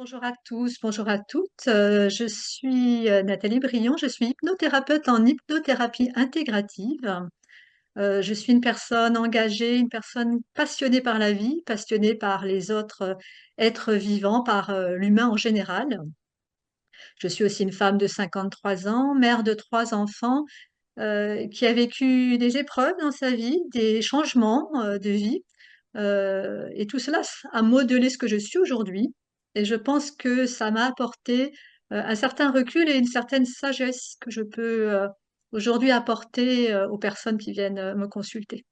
Bonjour à tous, bonjour à toutes. Je suis Nathalie Briand, je suis hypnothérapeute en hypnothérapie intégrative. Je suis une personne engagée, une personne passionnée par la vie, passionnée par les autres êtres vivants, par l'humain en général. Je suis aussi une femme de 53 ans, mère de 3 enfants, qui a vécu des épreuves dans sa vie, des changements de vie. Et tout cela a modelé ce que je suis aujourd'hui. Et je pense que ça m'a apporté un certain recul et une certaine sagesse que je peux aujourd'hui apporter aux personnes qui viennent me consulter.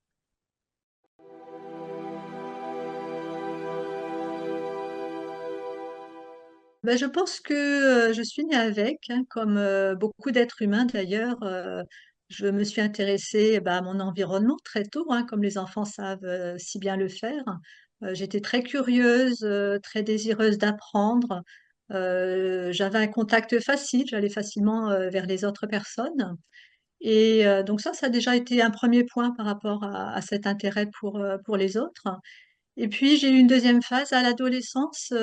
Ben, je pense que je suis née avec, hein, comme beaucoup d'êtres humains d'ailleurs. Je me suis intéressée à mon environnement très tôt, hein, comme les enfants savent si bien le faire. J'étais très curieuse, très désireuse d'apprendre. J'avais un contact facile, j'allais facilement vers les autres personnes. Et donc ça a déjà été un premier point par rapport à cet intérêt pour les autres. Et puis j'ai eu une deuxième phase à l'adolescence,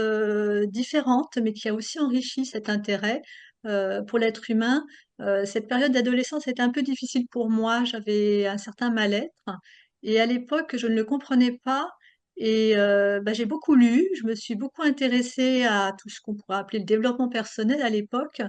différente, mais qui a aussi enrichi cet intérêt, pour l'être humain. Cette période d'adolescence était un peu difficile pour moi, j'avais un certain mal-être et à l'époque, je ne le comprenais pas et j'ai beaucoup lu, je me suis beaucoup intéressée à tout ce qu'on pourrait appeler le développement personnel à l'époque,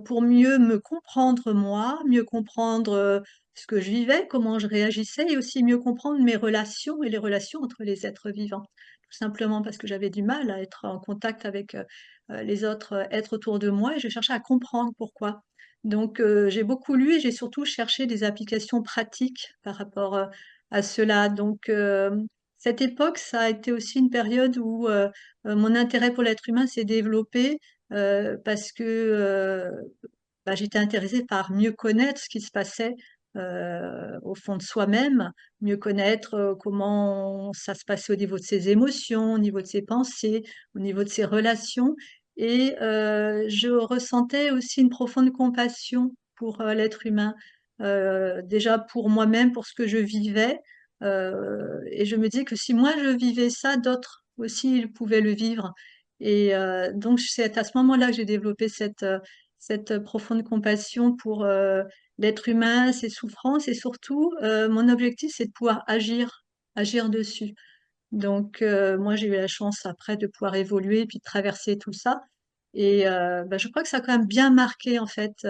pour mieux me comprendre moi, mieux comprendre, ce que je vivais, comment je réagissais et aussi mieux comprendre mes relations et les relations entre les êtres vivants. Tout simplement parce que j'avais du mal à être en contact avec les autres êtres autour de moi et je cherchais à comprendre pourquoi. Donc j'ai beaucoup lu et j'ai surtout cherché des applications pratiques par rapport à cela. Donc cette époque, ça a été aussi une période où mon intérêt pour l'être humain s'est développé parce que j'étais intéressée par mieux connaître ce qui se passait au fond de soi-même, mieux connaître comment ça se passait au niveau de ses émotions, au niveau de ses pensées, au niveau de ses relations. Et je ressentais aussi une profonde compassion pour l'être humain, déjà pour moi-même, pour ce que je vivais. Et je me disais que si moi je vivais ça, d'autres aussi ils pouvaient le vivre. Et donc c'est à ce moment-là que j'ai développé cette profonde compassion pour l'être humain, ses souffrances et surtout, mon objectif, c'est de pouvoir agir dessus. Donc, moi, j'ai eu la chance après de pouvoir évoluer puis de traverser tout ça. Et je crois que ça a quand même bien marqué, en fait,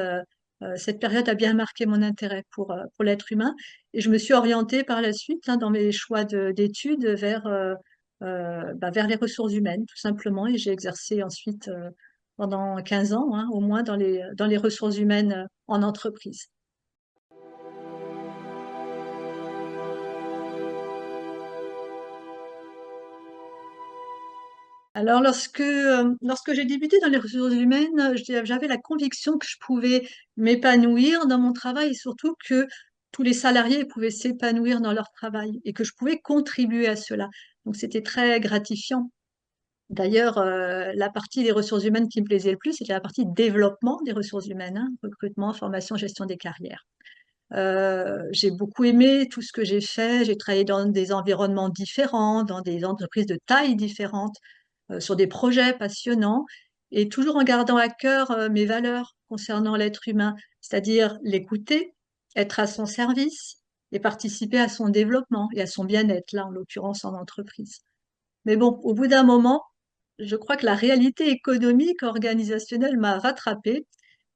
cette période a bien marqué mon intérêt pour l'être humain. Et je me suis orientée par la suite, hein, dans mes choix d'études vers les ressources humaines, tout simplement. Et j'ai exercé ensuite pendant 15 ans, hein, au moins, dans les ressources humaines en entreprise. Alors, lorsque j'ai débuté dans les ressources humaines, j'avais la conviction que je pouvais m'épanouir dans mon travail et surtout que tous les salariés pouvaient s'épanouir dans leur travail et que je pouvais contribuer à cela. Donc, c'était très gratifiant. D'ailleurs, la partie des ressources humaines qui me plaisait le plus, c'était la partie développement des ressources humaines, hein, recrutement, formation, gestion des carrières. J'ai beaucoup aimé tout ce que j'ai fait. J'ai travaillé dans des environnements différents, dans des entreprises de tailles différentes, sur des projets passionnants et toujours en gardant à cœur mes valeurs concernant l'être humain, c'est-à-dire l'écouter, être à son service et participer à son développement et à son bien-être, là en l'occurrence en entreprise. Mais bon, au bout d'un moment, je crois que la réalité économique, organisationnelle m'a rattrapée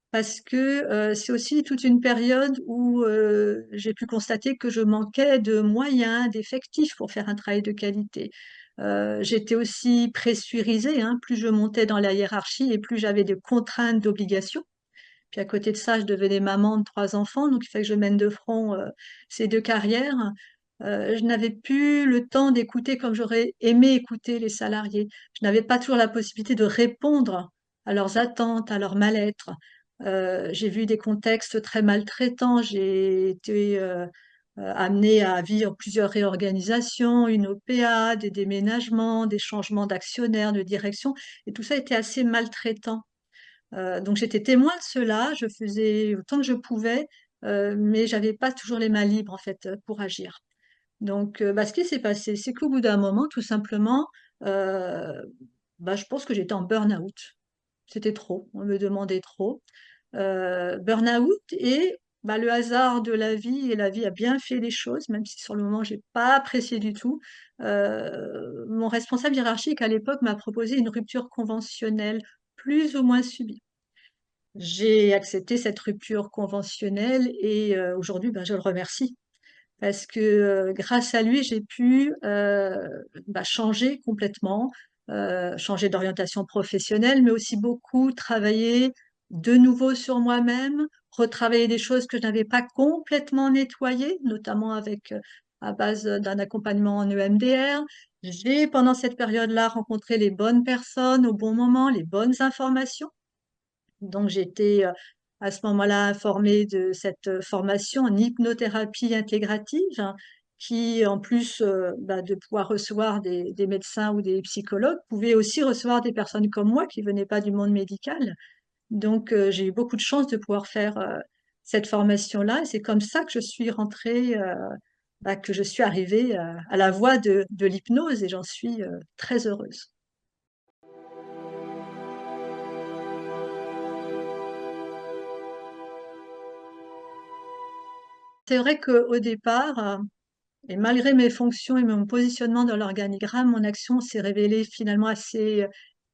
parce que c'est aussi toute une période où j'ai pu constater que je manquais de moyens, d'effectifs pour faire un travail de qualité. J'étais aussi pressurisée, hein, plus je montais dans la hiérarchie et plus j'avais de contraintes, d'obligations. Puis à côté de ça, je devenais maman de 3 enfants, donc il fallait que je mène de front ces deux carrières. Je n'avais plus le temps d'écouter comme j'aurais aimé écouter les salariés. Je n'avais pas toujours la possibilité de répondre à leurs attentes, à leur mal-être. J'ai vu des contextes très maltraitants. J'ai été amenée à vivre plusieurs réorganisations, une OPA, des déménagements, des changements d'actionnaires, de direction, et tout ça était assez maltraitant. Donc j'étais témoin de cela, je faisais autant que je pouvais, mais j'avais pas toujours les mains libres en fait pour agir. Donc ce qui s'est passé, c'est qu'au bout d'un moment, tout simplement, bah, je pense que j'étais en burn-out. C'était trop, on me demandait trop. Burn-out et bah, le hasard de la vie, et la vie a bien fait les choses, même si sur le moment, j'ai pas apprécié du tout. Mon responsable hiérarchique à l'époque m'a proposé une rupture conventionnelle plus ou moins subie. J'ai accepté cette rupture conventionnelle et aujourd'hui, ben, je le remercie parce que grâce à lui, j'ai pu bah, changer complètement, changer d'orientation professionnelle, mais aussi beaucoup travailler de nouveau sur moi-même, retravailler des choses que je n'avais pas complètement nettoyées, notamment avec à base d'un accompagnement en EMDR. J'ai, pendant cette période-là, rencontré les bonnes personnes au bon moment, les bonnes informations. Donc, j'étais à ce moment-là informée de cette formation en hypnothérapie intégrative, hein, qui, en plus bah, de pouvoir recevoir des médecins ou des psychologues, pouvait aussi recevoir des personnes comme moi qui venaient pas du monde médical. Donc, j'ai eu beaucoup de chance de pouvoir faire cette formation-là. Et c'est comme ça que je suis rentrée, bah, que je suis arrivée à la voie de l'hypnose et j'en suis très heureuse. C'est vrai qu'au départ, et malgré mes fonctions et mon positionnement dans l'organigramme, mon action s'est révélée finalement assez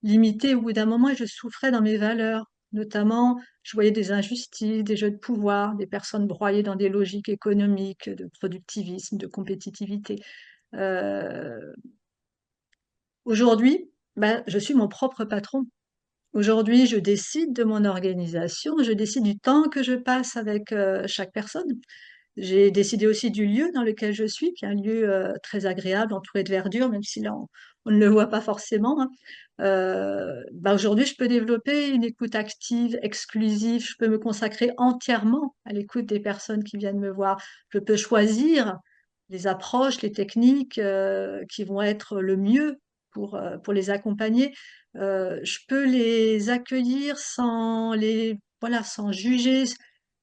limitée au bout d'un moment et je souffrais dans mes valeurs. Notamment, je voyais des injustices, des jeux de pouvoir, des personnes broyées dans des logiques économiques, de productivisme, de compétitivité. Euh, Aujourd'hui, ben, je suis mon propre patron. Aujourd'hui, je décide de mon organisation, je décide du temps que je passe avec chaque personne. J'ai décidé aussi du lieu dans lequel je suis, qui est un lieu très agréable, entouré de verdure, même si là, on ne le voit pas forcément, hein. Bah aujourd'hui, je peux développer une écoute active, exclusive. Je peux me consacrer entièrement à l'écoute des personnes qui viennent me voir. Je peux choisir les approches, les techniques qui vont être le mieux pour les accompagner. Je peux les accueillir sans les, voilà, sans juger.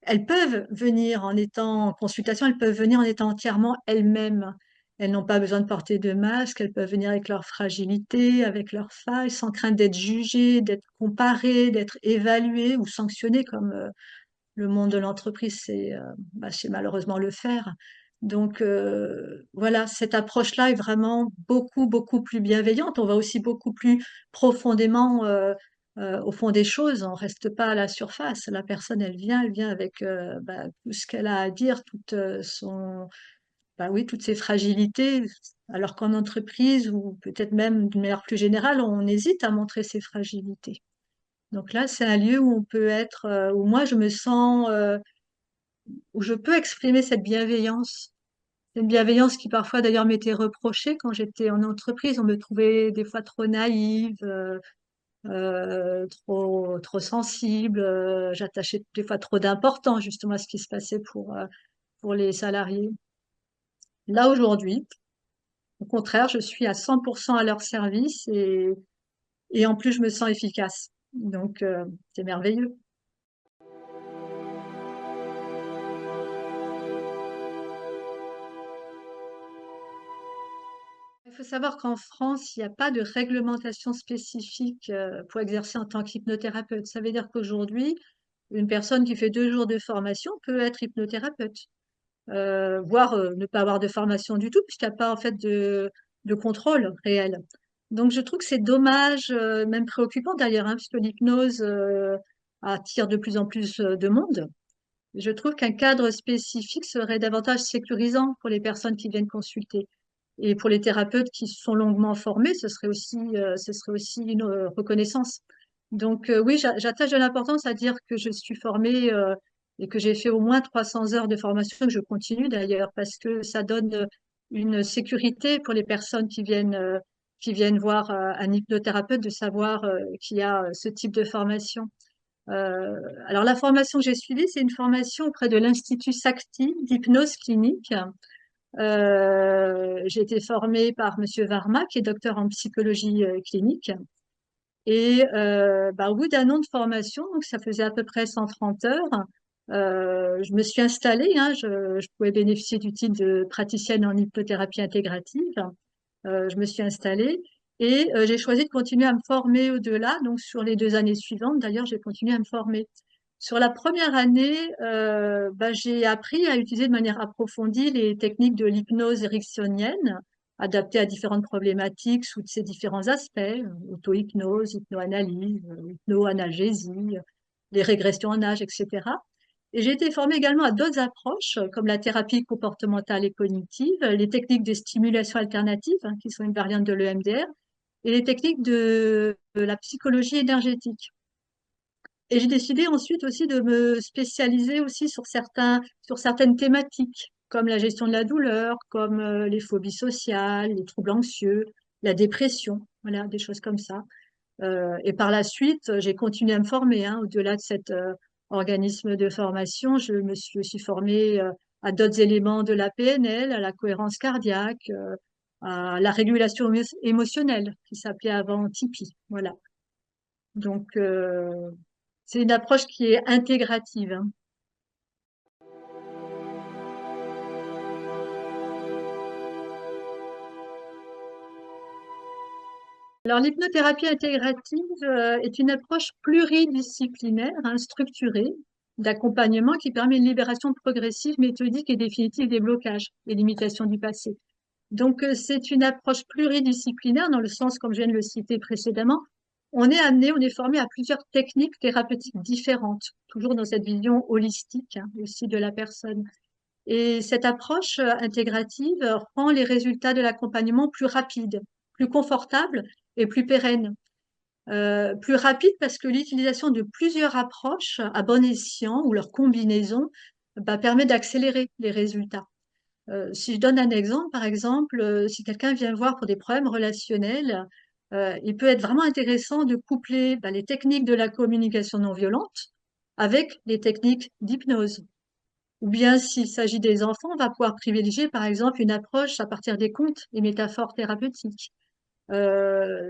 Elles peuvent venir en étant en consultation, elles peuvent venir en étant entièrement elles-mêmes. Elles n'ont pas besoin de porter de masque, elles peuvent venir avec leur fragilité, avec leurs failles, sans crainte d'être jugées, d'être comparées, d'être évaluées ou sanctionnées comme le monde de l'entreprise sait malheureusement le faire. Donc voilà, cette approche-là est vraiment beaucoup, beaucoup plus bienveillante. On va aussi beaucoup plus profondément au fond des choses. On reste pas à la surface. La personne, elle vient avec bah, tout ce qu'elle a à dire, bah oui, toutes ses fragilités. Alors qu'en entreprise, ou peut-être même d'une manière plus générale, on hésite à montrer ses fragilités. Donc là, c'est un lieu où on peut être, où moi je me sens, où je peux exprimer cette bienveillance. C'est une bienveillance qui parfois d'ailleurs m'était reprochée quand j'étais en entreprise. On me trouvait des fois trop naïve, trop sensible. J'attachais des fois trop d'importance justement à ce qui se passait pour les salariés. Là aujourd'hui, au contraire, je suis à 100% à leur service et en plus je me sens efficace. Donc c'est merveilleux. Il faut savoir qu'en France, il n'y a pas de réglementation spécifique pour exercer en tant qu'hypnothérapeute. Ça veut dire qu'aujourd'hui, une personne qui fait 2 jours de formation peut être hypnothérapeute, voire ne pas avoir de formation du tout, puisqu'il n'y a pas en fait de contrôle réel. Donc je trouve que c'est dommage, même préoccupant d'ailleurs, hein, puisque l'hypnose attire de plus en plus de monde. Je trouve qu'un cadre spécifique serait davantage sécurisant pour les personnes qui viennent consulter. Et pour les thérapeutes qui sont longuement formés, ce serait aussi une reconnaissance. Donc oui, j'attache de l'importance à dire que je suis formée et que j'ai fait au moins 300 heures de formation, que je continue d'ailleurs, parce que ça donne une sécurité pour les personnes qui viennent voir un hypnothérapeute de savoir qu'il y a ce type de formation. Alors la formation que j'ai suivie, c'est une formation auprès de l'Institut Sakti d'hypnose clinique. J'ai été formée par Monsieur Varma, qui est docteur en psychologie clinique. Et bah, au bout d'un an de formation, donc ça faisait à peu près 130 heures, je me suis installée, hein, je pouvais bénéficier du titre de praticienne en hypnothérapie intégrative. Je me suis installée Et j'ai choisi de continuer à me former au-delà. Donc, sur les 2 années suivantes, d'ailleurs, j'ai continué à me former. Sur la première année, j'ai appris à utiliser de manière approfondie les techniques de l'hypnose ericksonienne, adaptées à différentes problématiques sous ses différents aspects, auto-hypnose, hypnoanalyse, hypnoanalgésie, les régressions en âge, etc. Et j'ai été formée également à d'autres approches, comme la thérapie comportementale et cognitive, les techniques de stimulation alternative, qui sont une variante de l'EMDR, et les techniques de la psychologie énergétique. Et j'ai décidé ensuite aussi de me spécialiser aussi sur certaines thématiques, comme la gestion de la douleur, comme les phobies sociales, les troubles anxieux, la dépression, voilà, des choses comme ça. Et par la suite, j'ai continué à me former, hein, au-delà de cet organisme de formation. Je me suis aussi formée à d'autres éléments de la PNL, à la cohérence cardiaque, à la régulation émotionnelle, qui s'appelait avant Tipeee. Voilà. Donc, c'est une approche qui est intégrative, hein. Alors, l'hypnothérapie intégrative est une approche pluridisciplinaire, hein, structurée, d'accompagnement qui permet une libération progressive, méthodique et définitive des blocages et limitations du passé. Donc, c'est une approche pluridisciplinaire dans le sens, comme je viens de le citer précédemment, on est formé à plusieurs techniques thérapeutiques différentes, toujours dans cette vision holistique, hein, aussi de la personne. Et cette approche intégrative rend les résultats de l'accompagnement plus rapides, plus confortables et plus pérennes. Plus rapide parce que l'utilisation de plusieurs approches à bon escient ou leur combinaison permet d'accélérer les résultats. Si je donne un exemple, par exemple, si quelqu'un vient voir pour des problèmes relationnels, il peut être vraiment intéressant de coupler les techniques de la communication non violente avec les techniques d'hypnose. Ou bien, s'il s'agit des enfants, on va pouvoir privilégier, par exemple, une approche à partir des contes et métaphores thérapeutiques.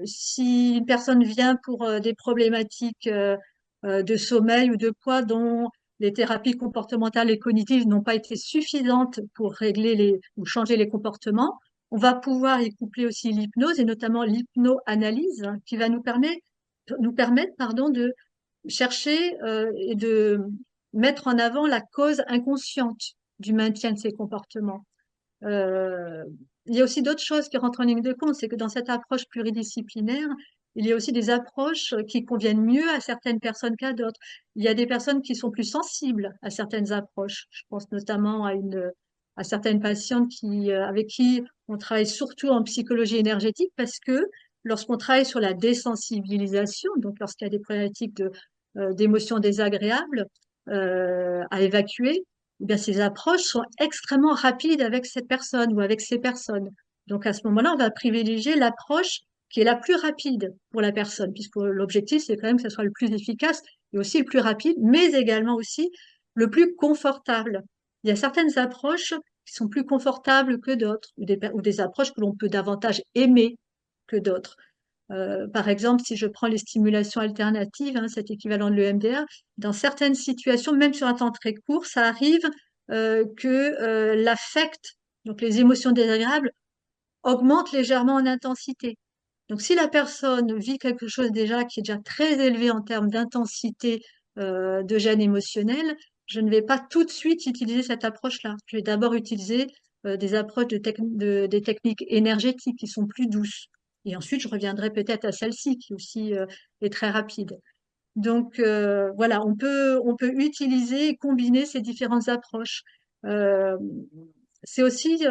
Si une personne vient pour des problématiques de sommeil ou de poids dont les thérapies comportementales et cognitives n'ont pas été suffisantes pour régler ou changer les comportements, on va pouvoir y coupler aussi l'hypnose et notamment l'hypnoanalyse, hein, qui va nous permettre, pardon, de chercher et de mettre en avant la cause inconsciente du maintien de ces comportements. Euh, il y a aussi d'autres choses qui rentrent en ligne de compte, c'est que dans cette approche pluridisciplinaire, il y a aussi des approches qui conviennent mieux à certaines personnes qu'à d'autres. Il y a des personnes qui sont plus sensibles à certaines approches. Je pense notamment à certaines patientes avec qui on travaille surtout en psychologie énergétique parce que lorsqu'on travaille sur la désensibilisation, donc lorsqu'il y a des problématiques d'émotions désagréables à évacuer, eh bien, ces approches sont extrêmement rapides avec cette personne ou avec ces personnes. Donc, à ce moment-là, on va privilégier l'approche qui est la plus rapide pour la personne, puisque l'objectif, c'est quand même que ce soit le plus efficace et aussi le plus rapide, mais également aussi le plus confortable. Il y a certaines approches qui sont plus confortables que d'autres, ou des approches que l'on peut davantage aimer que d'autres. Par exemple, si je prends les stimulations alternatives, hein, cet équivalent de l'EMDR, dans certaines situations, même sur un temps très court, ça arrive que l'affect, donc les émotions désagréables, augmentent légèrement en intensité. Donc, si la personne vit quelque chose déjà qui est déjà très élevé en termes d'intensité de gêne émotionnelle, je ne vais pas tout de suite utiliser cette approche-là. Je vais d'abord utiliser des approches des techniques énergétiques qui sont plus douces. Et ensuite, je reviendrai peut-être à celle-ci qui aussi est très rapide. Donc voilà, on peut utiliser et combiner ces différentes approches. Euh, c'est aussi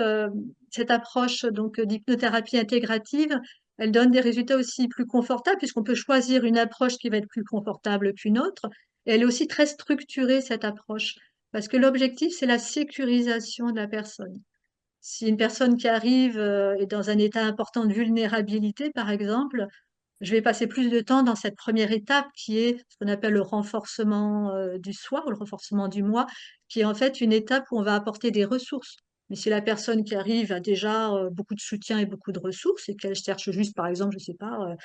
cette approche donc d'hypnothérapie intégrative, elle donne des résultats aussi plus confortables puisqu'on peut choisir une approche qui va être plus confortable qu'une autre. Et elle est aussi très structurée cette approche parce que l'objectif c'est la sécurisation de la personne. Si une personne qui arrive est dans un état important de vulnérabilité, par exemple, je vais passer plus de temps dans cette première étape qui est ce qu'on appelle le renforcement du soi ou le renforcement du moi, qui est en fait une étape où on va apporter des ressources. Mais si la personne qui arrive a déjà beaucoup de soutien et beaucoup de ressources et qu'elle cherche juste, par exemple, je sais pas,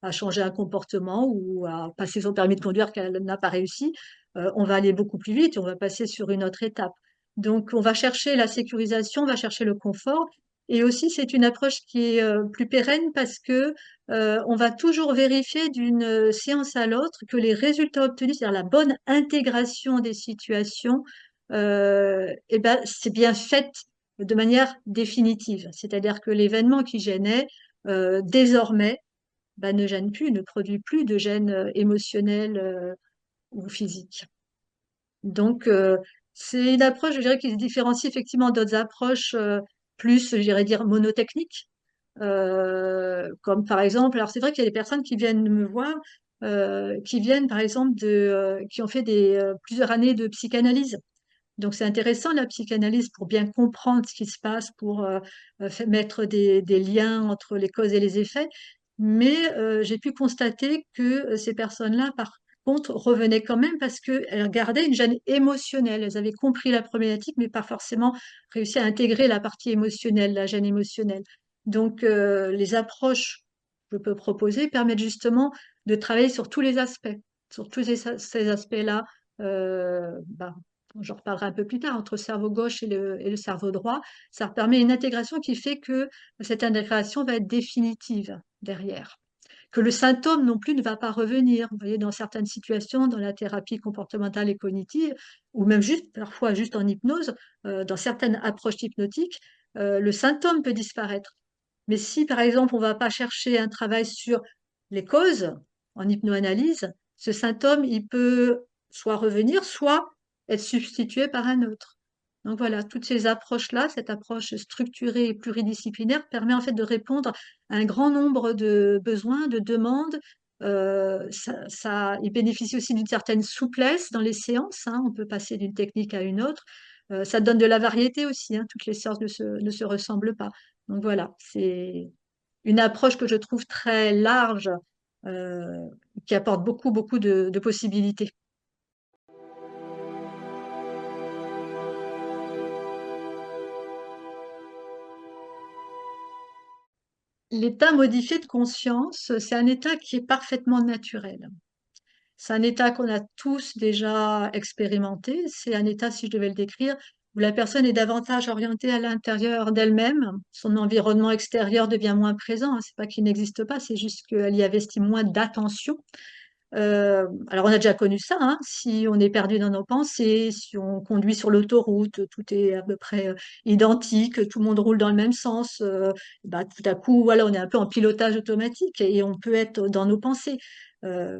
à changer un comportement ou à passer son permis de conduire qu'elle n'a pas réussi, on va aller beaucoup plus vite et on va passer sur une autre étape. Donc, on va chercher la sécurisation, on va chercher le confort. Et aussi, c'est une approche qui est plus pérenne parce que on va toujours vérifier d'une séance à l'autre que les résultats obtenus, c'est-à-dire la bonne intégration des situations, eh ben, c'est bien fait de manière définitive. C'est-à-dire que l'événement qui gênait, désormais, bah, ne gêne plus, ne produit plus de gêne émotionnelle ou physique. Donc, c'est une approche, je dirais, qui se différencie effectivement d'autres approches plus, je dirais dire, monotechniques. Comme par exemple, alors c'est vrai qu'il y a des personnes qui viennent me voir, qui viennent par exemple qui ont fait plusieurs années de psychanalyse. Donc c'est intéressant la psychanalyse pour bien comprendre ce qui se passe, pour mettre des liens entre les causes et les effets. Mais j'ai pu constater que ces personnes-là, par contre, revenaient quand même parce qu'elles gardaient une gêne émotionnelle. Elles avaient compris la problématique, mais pas forcément réussi à intégrer la partie émotionnelle, la gêne émotionnelle. Donc les approches que je peux proposer permettent justement de travailler sur tous les aspects, sur tous ces aspects-là. Bah, j'en reparlerai un peu plus tard, entre le cerveau gauche et le cerveau droit, ça permet une intégration qui fait que cette intégration va être définitive derrière. Que le symptôme non plus ne va pas revenir. Vous voyez, dans certaines situations, dans la thérapie comportementale et cognitive, ou même juste, parfois juste en hypnose, dans certaines approches hypnotiques, le symptôme peut disparaître. Mais si, par exemple, on ne va pas chercher un travail sur les causes en hypnoanalyse, ce symptôme, il peut soit revenir, soit être substitué par un autre. Donc voilà, toutes ces approches-là, cette approche structurée et pluridisciplinaire permet en fait de répondre à un grand nombre de besoins, de demandes. Il bénéficie aussi d'une certaine souplesse dans les séances, hein. On peut passer d'une technique à une autre. Ça donne de la variété aussi, hein. Toutes les séances ne se ressemblent pas. Donc voilà, c'est une approche que je trouve très large, euh, qui apporte beaucoup, beaucoup de possibilités. L'état modifié de conscience, c'est un état qui est parfaitement naturel. C'est un état qu'on a tous déjà expérimenté. C'est un état, si je devais le décrire, où la personne est davantage orientée à l'intérieur d'elle-même. Son environnement extérieur devient moins présent, hein. C'est pas qu'il n'existe pas, c'est juste qu'elle y investit moins d'attention. Alors on a déjà connu ça, hein. Si on est perdu dans nos pensées, si on conduit sur l'autoroute, tout est à peu près identique, tout le monde roule dans le même sens, bah, tout à coup, voilà, on est un peu en pilotage automatique et on peut être dans nos pensées. Euh,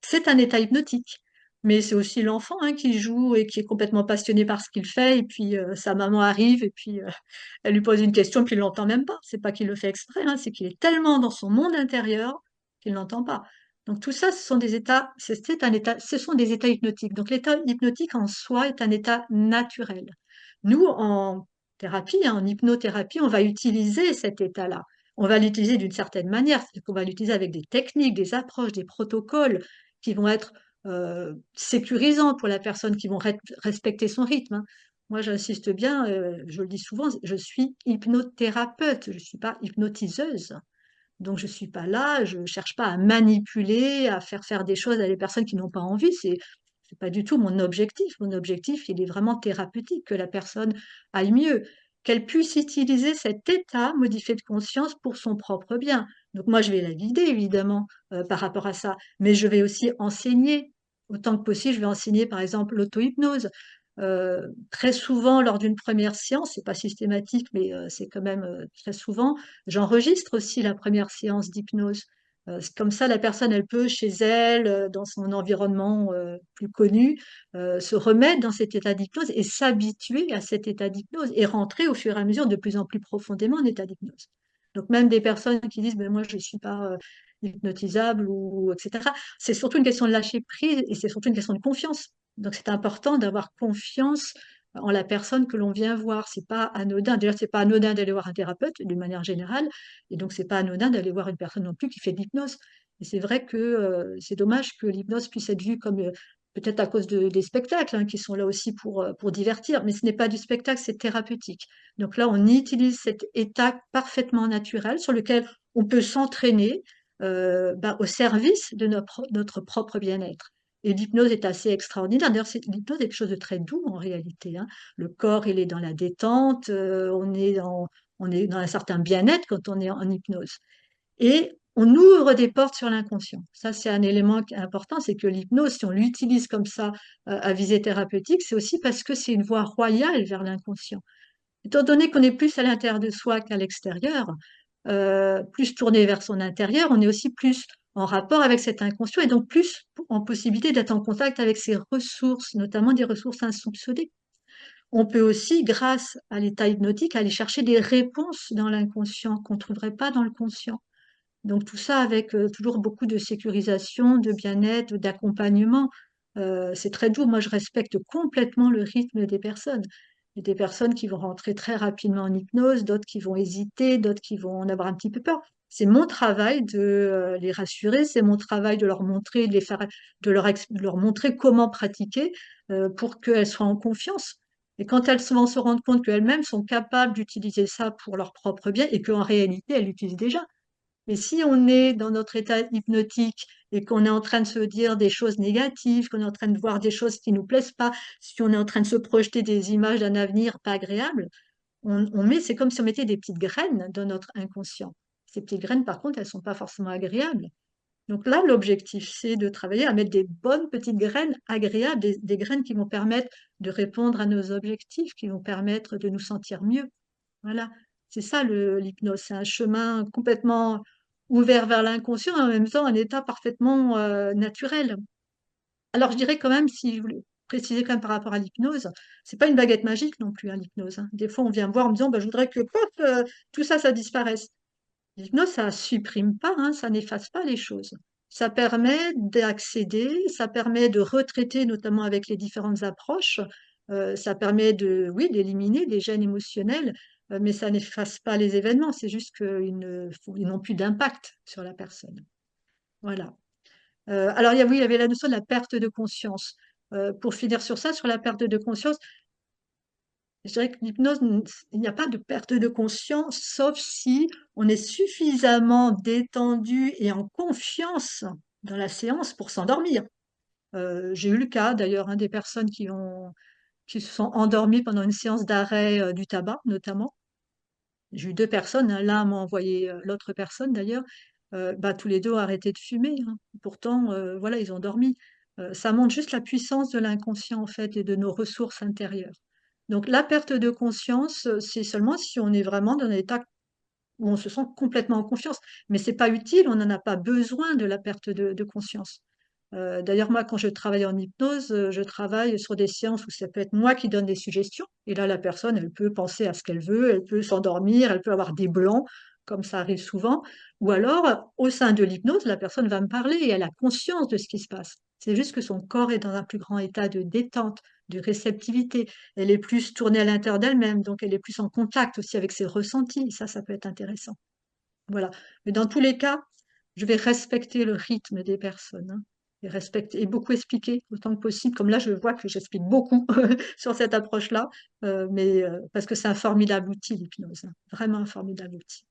c'est un état hypnotique. Mais c'est aussi l'enfant, hein, qui joue et qui est complètement passionné par ce qu'il fait, et puis sa maman arrive, et puis elle lui pose une question, puis il l'entend même pas. C'est pas qu'il le fait exprès, hein, c'est qu'il est tellement dans son monde intérieur qu'il n'entend pas. Donc tout ça, ce sont des états, c'est un état, ce sont des états hypnotiques. Donc l'état hypnotique en soi est un état naturel. Nous, en thérapie, hein, en hypnothérapie, on va utiliser cet état-là. On va l'utiliser d'une certaine manière, c'est-à-dire qu'on va l'utiliser avec des techniques, des approches, des protocoles qui vont être sécurisants pour la personne, qui vont respecter son rythme, hein. Moi, j'insiste bien, je le dis souvent, je suis hypnothérapeute, je ne suis pas hypnotiseuse. Donc, je ne suis pas là, je ne cherche pas à manipuler, à faire faire des choses à des personnes qui n'ont pas envie. C'est pas du tout mon objectif. Mon objectif, il est vraiment thérapeutique, que la personne aille mieux, qu'elle puisse utiliser cet état modifié de conscience pour son propre bien. Donc, moi, je vais la guider, évidemment, par rapport à ça. Mais je vais aussi enseigner. Autant que possible, je vais enseigner, par exemple, l'auto-hypnose. Très souvent, lors d'une première séance, c'est pas systématique, mais c'est quand même très souvent, j'enregistre aussi la première séance d'hypnose. Comme ça, la personne, elle peut, chez elle, dans son environnement plus connu, se remettre dans cet état d'hypnose et s'habituer à cet état d'hypnose et rentrer au fur et à mesure de plus en plus profondément en état d'hypnose. Donc même des personnes qui disent, ben moi, je ne suis pas hypnotisable, ou etc. C'est surtout une question de lâcher prise et c'est surtout une question de confiance. Donc c'est important d'avoir confiance en la personne que l'on vient voir. C'est pas anodin. D'ailleurs, c'est pas anodin d'aller voir un thérapeute d'une manière générale, et donc c'est pas anodin d'aller voir une personne non plus qui fait de l'hypnose. Et c'est vrai que c'est dommage que l'hypnose puisse être vue comme peut-être à cause des spectacles, hein, qui sont là aussi pour divertir, mais ce n'est pas du spectacle, c'est thérapeutique. Donc là, on utilise cet état parfaitement naturel sur lequel on peut s'entraîner bah, au service de notre propre bien-être. Et l'hypnose est assez extraordinaire. D'ailleurs, l'hypnose est quelque chose de très doux en réalité, hein. Le corps, il est dans la détente, on est dans un certain bien-être quand on est en hypnose. Et on ouvre des portes sur l'inconscient. Ça, c'est un élément important, c'est que l'hypnose, si on l'utilise comme ça à visée thérapeutique, c'est aussi parce que c'est une voie royale vers l'inconscient. Étant donné qu'on est plus à l'intérieur de soi qu'à l'extérieur, plus tourné vers son intérieur, on est aussi plus en rapport avec cet inconscient et donc plus en possibilité d'être en contact avec ses ressources, notamment des ressources insoupçonnées. On peut aussi, grâce à l'état hypnotique, aller chercher des réponses dans l'inconscient qu'on ne trouverait pas dans le conscient. Donc tout ça avec toujours beaucoup de sécurisation, de bien-être, d'accompagnement. C'est très doux. Moi, je respecte complètement le rythme des personnes. Il y a des personnes qui vont rentrer très rapidement en hypnose, d'autres qui vont hésiter, d'autres qui vont en avoir un petit peu peur. C'est mon travail de les rassurer, c'est mon travail de leur montrer, de les faire, de leur montrer comment pratiquer pour qu'elles soient en confiance. Et quand elles vont se rendre compte qu'elles-mêmes sont capables d'utiliser ça pour leur propre bien et qu'en réalité, elles l'utilisent déjà. Mais si on est dans notre état hypnotique et qu'on est en train de se dire des choses négatives, qu'on est en train de voir des choses qui nous plaisent pas, si on est en train de se projeter des images d'un avenir pas agréable, c'est comme si on mettait des petites graines dans notre inconscient. Ces petites graines, par contre, elles sont pas forcément agréables. Donc là, l'objectif, c'est de travailler à mettre des bonnes petites graines agréables, des graines qui vont permettre de répondre à nos objectifs, qui vont permettre de nous sentir mieux. Voilà, c'est ça l'hypnose, c'est un chemin complètement ouvert vers l'inconscient et en même temps un état parfaitement naturel. Alors je dirais quand même, si je voulais préciser quand même par rapport à l'hypnose, c'est pas une baguette magique non plus, hein, l'hypnose, hein. Des fois on vient me voir en me disant, bah, je voudrais que pop, tout ça, ça disparaisse. L'hypnose, ça supprime pas, hein, ça n'efface pas les choses. Ça permet d'accéder, ça permet de retraiter, notamment avec les différentes approches. Ça permet de, oui, d'éliminer des gènes émotionnels, mais ça n'efface pas les événements. C'est juste ils n'ont plus d'impact sur la personne. Voilà. Alors, oui, il y avait la notion de la perte de conscience. Pour finir sur ça, sur la perte de conscience, je dirais que l'hypnose, il n'y a pas de perte de conscience, sauf si on est suffisamment détendu et en confiance dans la séance pour s'endormir. J'ai eu le cas d'ailleurs, hein, des personnes qui se sont endormies pendant une séance d'arrêt du tabac, notamment. J'ai eu deux personnes, hein, l'un m'a envoyé l'autre personne d'ailleurs, bah, tous les deux ont arrêté de fumer, hein. Pourtant, voilà, ils ont dormi. Ça montre juste la puissance de l'inconscient en fait et de nos ressources intérieures. Donc la perte de conscience, c'est seulement si on est vraiment dans un état où on se sent complètement en confiance. Mais c'est pas utile, on n'en a pas besoin de la perte de conscience. D'ailleurs, moi, quand je travaille en hypnose, je travaille sur des séances où ça peut être moi qui donne des suggestions. Et là, la personne, elle peut penser à ce qu'elle veut, elle peut s'endormir, elle peut avoir des blancs, comme ça arrive souvent. Ou alors, au sein de l'hypnose, la personne va me parler et elle a conscience de ce qui se passe. C'est juste que son corps est dans un plus grand état de détente, de réceptivité. Elle est plus tournée à l'intérieur d'elle-même, donc elle est plus en contact aussi avec ses ressentis. Ça peut être intéressant. Voilà. Mais dans tous les cas, je vais respecter le rythme des personnes, hein, et respecter et beaucoup expliquer autant que possible. Comme là, je vois que j'explique beaucoup sur cette approche-là, mais parce que c'est un formidable outil, l'hypnose, hein, vraiment un formidable outil.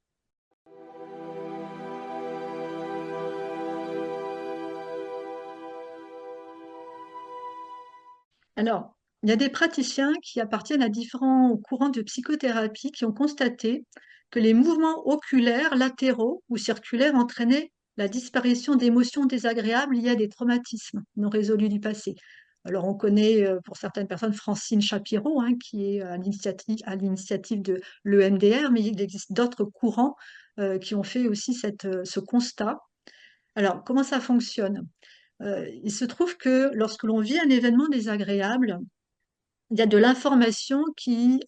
Alors, il y a des praticiens qui appartiennent à différents courants de psychothérapie qui ont constaté que les mouvements oculaires latéraux ou circulaires entraînaient la disparition d'émotions désagréables liées à des traumatismes non résolus du passé. Alors, on connaît pour certaines personnes Francine Shapiro, hein, qui est à l'initiative de l'EMDR, mais il existe d'autres courants qui ont fait aussi ce constat. Alors, comment ça fonctionne? Il se trouve que lorsque l'on vit un événement désagréable, il y a de l'information qui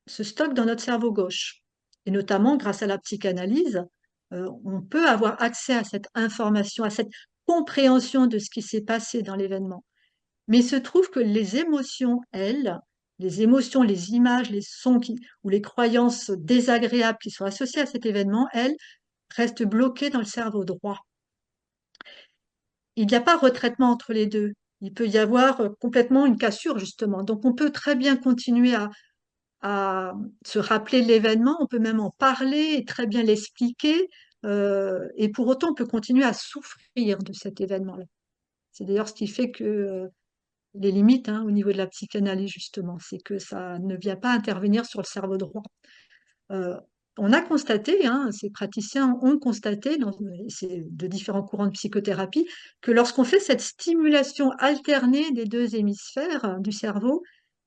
se stocke dans notre cerveau gauche. Et notamment, grâce à la psychanalyse, on peut avoir accès à cette information, à cette compréhension de ce qui s'est passé dans l'événement. Mais il se trouve que les émotions, elles, les émotions, les images, les sons ou les croyances désagréables qui sont associées à cet événement, elles, restent bloquées dans le cerveau droit. Il n'y a pas retraitement entre les deux. Il peut y avoir complètement une cassure, justement. Donc, on peut très bien continuer à se rappeler de l'événement, on peut même en parler et très bien l'expliquer, et pour autant, on peut continuer à souffrir de cet événement-là. C'est d'ailleurs ce qui fait que les limites, hein, au niveau de la psychanalyse, justement, c'est que ça ne vient pas intervenir sur le cerveau droit. Euh, On a constaté, hein, ces praticiens ont constaté, de différents courants de psychothérapie, que lorsqu'on fait cette stimulation alternée des deux hémisphères du cerveau,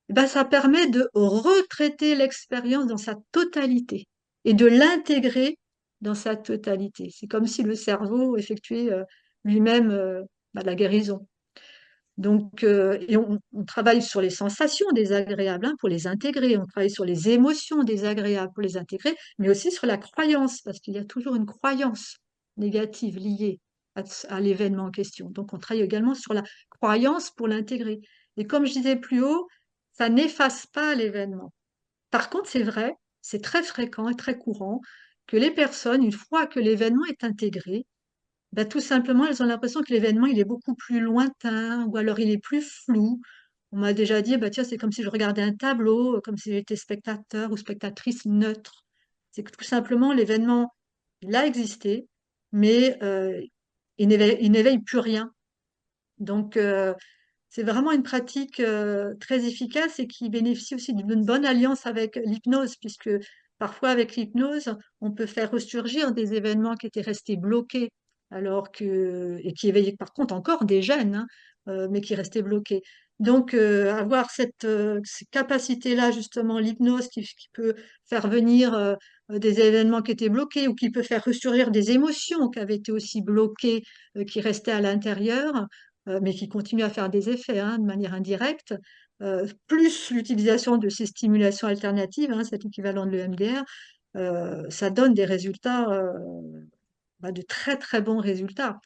eh ben, ça permet de retraiter l'expérience dans sa totalité et de l'intégrer dans sa totalité. C'est comme si le cerveau effectuait lui-même la guérison. Donc, et on travaille sur les sensations désagréables hein, pour les intégrer, on travaille sur les émotions désagréables pour les intégrer, mais aussi sur la croyance, parce qu'il y a toujours une croyance négative liée à l'événement en question. Donc, on travaille également sur la croyance pour l'intégrer. Et comme je disais plus haut, ça n'efface pas l'événement. Par contre, c'est vrai, c'est très fréquent et très courant que les personnes, une fois que l'événement est intégré, bah, tout simplement, elles ont l'impression que l'événement, il est beaucoup plus lointain ou alors il est plus flou. On m'a déjà dit, bah, tiens, c'est comme si je regardais un tableau, comme si j'étais spectateur ou spectatrice neutre. C'est que tout simplement, l'événement, il a existé, mais il n'éveille plus rien. Donc, c'est vraiment une pratique très efficace et qui bénéficie aussi d'une bonne alliance avec l'hypnose, puisque parfois avec l'hypnose, on peut faire ressurgir des événements qui étaient restés bloqués, et qui éveillaient par contre encore des gènes, hein, mais qui restaient bloqués. Donc avoir cette capacité-là, justement, l'hypnose qui peut faire venir des événements qui étaient bloqués ou qui peut faire ressurgir des émotions qui avaient été aussi bloquées, qui restaient à l'intérieur mais qui continue à faire des effets hein, de manière indirecte, plus l'utilisation de ces stimulations alternatives, hein, cet équivalent de l'EMDR, ça donne des résultats, de très très bons résultats.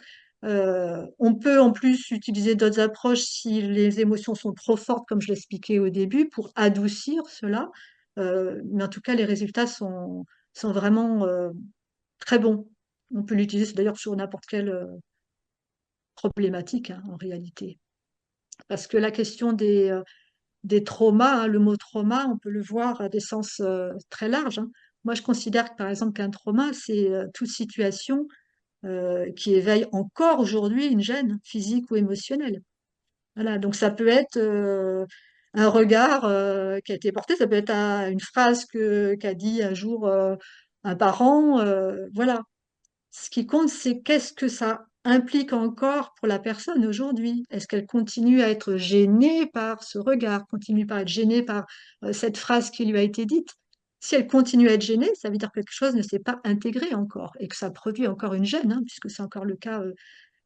On peut en plus utiliser d'autres approches si les émotions sont trop fortes, comme je l'expliquais au début, pour adoucir cela. Mais en tout cas, les résultats sont vraiment très bons. On peut l'utiliser d'ailleurs sur n'importe quelle problématique hein, en réalité. Parce que la question des traumas, hein, le mot trauma, on peut le voir à des sens très larges. Hein. Moi, je considère que, par exemple qu'un trauma, c'est toute situation qui éveille encore aujourd'hui une gêne physique ou émotionnelle. Voilà, donc ça peut être un regard qui a été porté, ça peut être une phrase qu'a dit un jour un parent. Voilà, ce qui compte, c'est qu'est-ce que ça implique encore pour la personne aujourd'hui. Est-ce qu'elle continue à être gênée par ce regard, continue à être gênée par cette phrase qui lui a été dite? Si elle continue à être gênée, ça veut dire que quelque chose ne s'est pas intégré encore et que ça produit encore une gêne, hein, puisque c'est encore le cas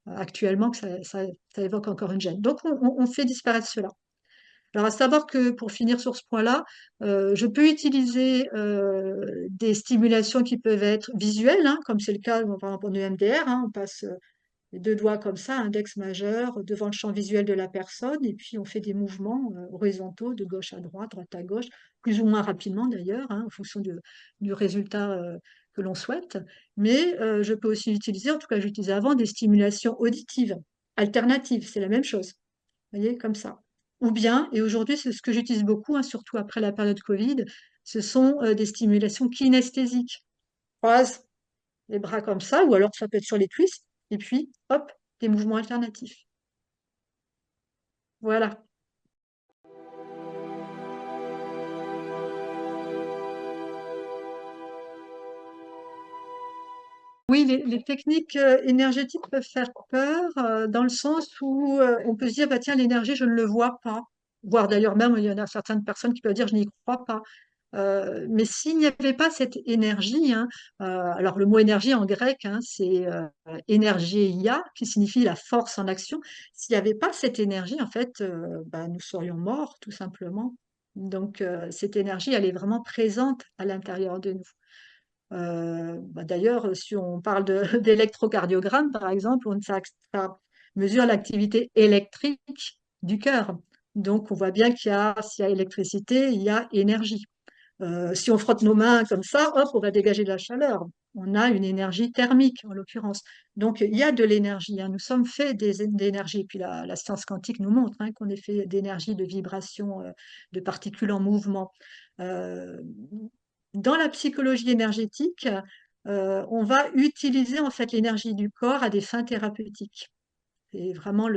actuellement que ça évoque encore une gêne. Donc on fait disparaître cela. Alors, à savoir que pour finir sur ce point-là, je peux utiliser des stimulations qui peuvent être visuelles, hein, comme c'est le cas par exemple en EMDR, hein, on passe les deux doigts comme ça, index majeur, devant le champ visuel de la personne, et puis on fait des mouvements horizontaux de gauche à droite à gauche, plus ou moins rapidement d'ailleurs, hein, en fonction du résultat que l'on souhaite. Mais je peux aussi utiliser, en tout cas j'utilisais avant, des stimulations auditives, alternatives, c'est la même chose. Vous voyez, comme ça. Ou bien, et aujourd'hui, c'est ce que j'utilise beaucoup, hein, surtout après la période Covid, ce sont des stimulations kinesthésiques. On croise les bras comme ça, ou alors ça peut être sur les cuisses, et puis, hop, des mouvements alternatifs. Voilà. Oui, les techniques énergétiques peuvent faire peur dans le sens où on peut se dire, bah, tiens, l'énergie, je ne le vois pas. Voire d'ailleurs même, il y en a certaines personnes qui peuvent dire, je n'y crois pas. Mais s'il n'y avait pas cette énergie, hein, alors le mot énergie en grec, hein, c'est énergéia, qui signifie la force en action. S'il n'y avait pas cette énergie, en fait, bah, nous serions morts, tout simplement. Donc, cette énergie, elle est vraiment présente à l'intérieur de nous. D'ailleurs, si on parle d'électrocardiogramme, par exemple, ça mesure l'activité électrique du cœur. Donc, on voit bien s'il y a électricité, il y a énergie. Si on frotte nos mains comme ça, hop, on va dégager de la chaleur. On a une énergie thermique, en l'occurrence. Donc, il y a de l'énergie. Hein. Nous sommes faits d'énergie. Puis la science quantique nous montre hein, qu'on est fait d'énergie, de vibration, de particules en mouvement. Euh, Dans la psychologie énergétique, on va utiliser en fait l'énergie du corps à des fins thérapeutiques. C'est vraiment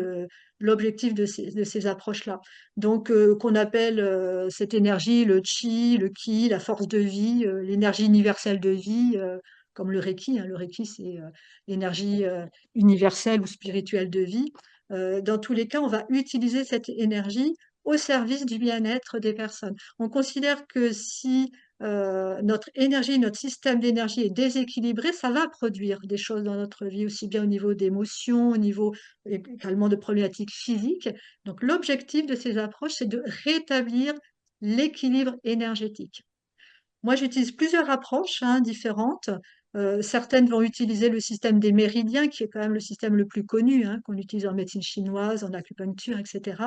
l'objectif de ces approches-là. Donc, qu'on appelle cette énergie le chi, le ki, la force de vie, l'énergie universelle de vie, comme le Reiki, hein. Le Reiki, c'est l'énergie universelle ou spirituelle de vie. Dans tous les cas, on va utiliser cette énergie au service du bien-être des personnes. On considère que si notre énergie, notre système d'énergie est déséquilibré, ça va produire des choses dans notre vie, aussi bien au niveau d'émotions, au niveau également de problématiques physiques. Donc l'objectif de ces approches, c'est de rétablir l'équilibre énergétique. Moi, j'utilise plusieurs approches différentes. Certaines vont utiliser le système des méridiens, qui est quand même le système le plus connu, hein, qu'on utilise en médecine chinoise, en acupuncture, etc.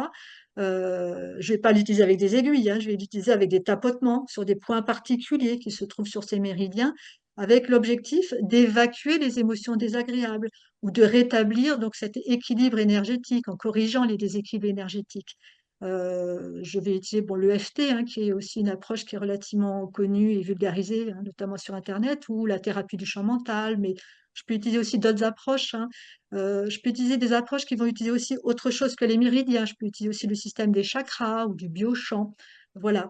Je ne vais pas l'utiliser avec des aiguilles, hein, je vais l'utiliser avec des tapotements sur des points particuliers qui se trouvent sur ces méridiens, avec l'objectif d'évacuer les émotions désagréables ou de rétablir donc cet équilibre énergétique en corrigeant les déséquilibres énergétiques. Je vais utiliser bon, l'EFT, hein, qui est aussi une approche qui est relativement connue et vulgarisée, hein, notamment sur Internet, ou la thérapie du champ mental, mais je peux utiliser aussi d'autres approches, hein. Je peux utiliser des approches qui vont utiliser aussi autre chose que les méridiens. Je peux utiliser aussi le système des chakras ou du biochamp. Voilà.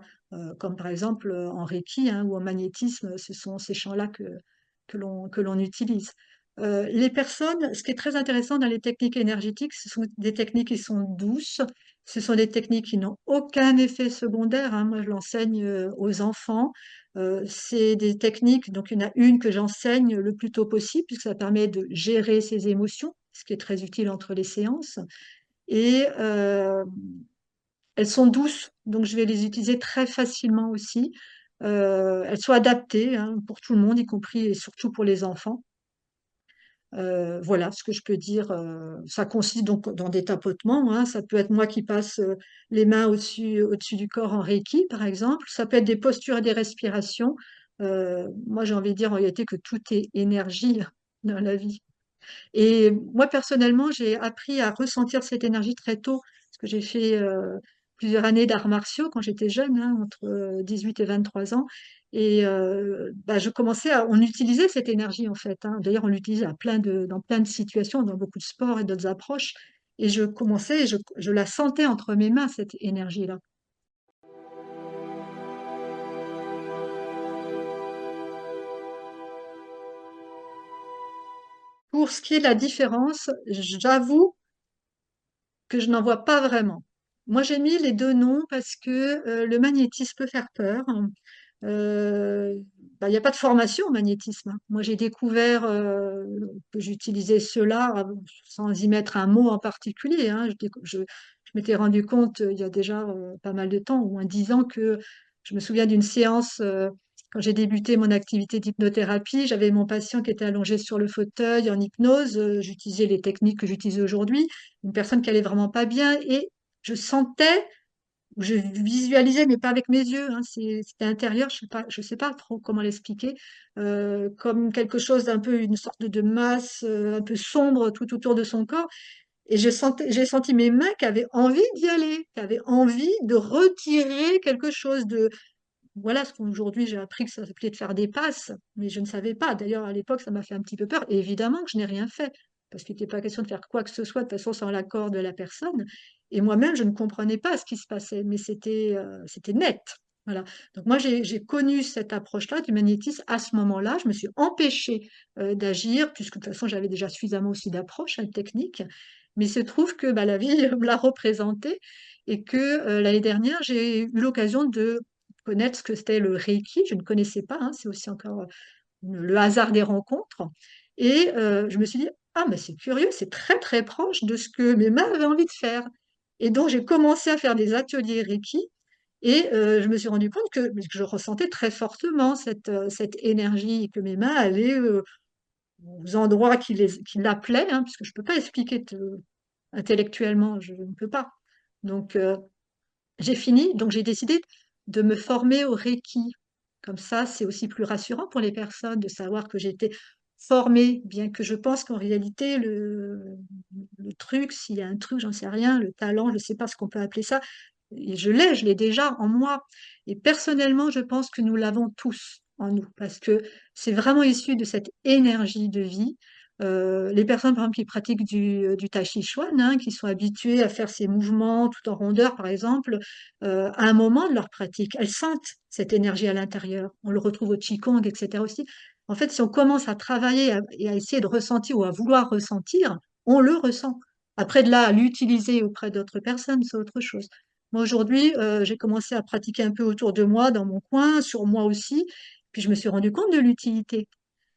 Comme par exemple en Reiki, hein, ou en magnétisme, ce sont ces champs-là que l'on utilise. Les personnes, ce qui est très intéressant dans les techniques énergétiques, ce sont des techniques qui sont douces, ce sont des techniques qui n'ont aucun effet secondaire, hein. Moi, je l'enseigne aux enfants. C'est des techniques, donc il y en a une que j'enseigne le plus tôt possible, puisque ça permet de gérer ses émotions, ce qui est très utile entre les séances. Et elles sont douces, donc je vais les utiliser très facilement aussi. Elles sont adaptées, hein, pour tout le monde, y compris et surtout pour les enfants. Voilà ce que je peux dire. Ça consiste donc dans des tapotements, hein. Ça peut être moi qui passe les mains au-dessus du corps en Reiki, par exemple. Ça peut être des postures et des respirations. Moi, j'ai envie de dire en réalité que tout est énergie dans la vie. Et moi, personnellement, j'ai appris à ressentir cette énergie très tôt, parce que j'ai fait plusieurs années d'arts martiaux quand j'étais jeune, hein, entre 18 et 23 ans. Et bah, on utilisait cette énergie en fait, hein. D'ailleurs, on l'utilisait dans plein de situations, dans beaucoup de sports et d'autres approches. Et je la sentais entre mes mains, cette énergie-là. Pour ce qui est de la différence, j'avoue que je n'en vois pas vraiment. Moi, j'ai mis les deux noms parce que le magnétisme peut faire peur. Euh, bah, il n'y a pas de formation au magnétisme, hein. Moi, j'ai découvert que j'utilisais cela sans y mettre un mot en particulier, hein. Je m'étais rendu compte il y a déjà pas mal de temps, au moins 10 ans, que je me souviens d'une séance quand j'ai débuté mon activité d'hypnothérapie. J'avais mon patient qui était allongé sur le fauteuil en hypnose. J'utilisais les techniques que j'utilise aujourd'hui. Une personne qui allait vraiment pas bien et je sentais je visualisais, mais pas avec mes yeux, hein, c'était intérieur, je sais pas trop comment l'expliquer, comme quelque chose d'un peu, une sorte de masse un peu sombre tout autour de son corps. Et j'ai senti mes mains qui avaient envie d'y aller, qui avaient envie de retirer quelque chose de, voilà, ce qu'aujourd'hui j'ai appris que ça s'appelait de faire des passes, mais je ne savais pas. D'ailleurs, à l'époque, ça m'a fait un petit peu peur. Et évidemment que je n'ai rien fait, parce qu'il n'était pas question de faire quoi que ce soit, de toute façon, sans l'accord de la personne. Et moi-même, je ne comprenais pas ce qui se passait, mais c'était net. Voilà. Donc moi, j'ai connu cette approche-là du magnétisme à ce moment-là. Je me suis empêchée d'agir, puisque de toute façon, j'avais déjà suffisamment aussi d'approches, hein, de techniques. Mais il se trouve que bah, la vie me l'a représenté et que l'année dernière, j'ai eu l'occasion de connaître ce que c'était le Reiki. Je ne connaissais pas, hein, c'est aussi encore le hasard des rencontres. Et je me suis dit, ah, mais c'est curieux, c'est très très proche de ce que mes mains avaient envie de faire. Et donc j'ai commencé à faire des ateliers Reiki et je me suis rendu compte que je ressentais très fortement cette énergie et que mes mains allaient aux endroits qui l'appelaient, hein, puisque je ne peux pas expliquer intellectuellement, je ne peux pas. Donc j'ai fini, donc j'ai décidé de me former au Reiki. Comme ça, c'est aussi plus rassurant pour les personnes de savoir que j'ai été formée, bien que je pense qu'en réalité, le truc, s'il y a un truc, j'en sais rien, le talent, je ne sais pas ce qu'on peut appeler ça, et je l'ai déjà en moi. Et personnellement, je pense que nous l'avons tous en nous, parce que c'est vraiment issu de cette énergie de vie. Les personnes, par exemple, qui pratiquent du Tai Chi Chuan, hein, qui sont habituées à faire ces mouvements tout en rondeur, par exemple, à un moment de leur pratique, elles sentent cette énergie à l'intérieur. On le retrouve au Qigong, etc. aussi. En fait, si on commence à travailler et à essayer de ressentir ou à vouloir ressentir, on le ressent. Après, de là, à l'utiliser auprès d'autres personnes, c'est autre chose. Moi, aujourd'hui, j'ai commencé à pratiquer un peu autour de moi, dans mon coin, sur moi aussi, puis je me suis rendu compte de l'utilité.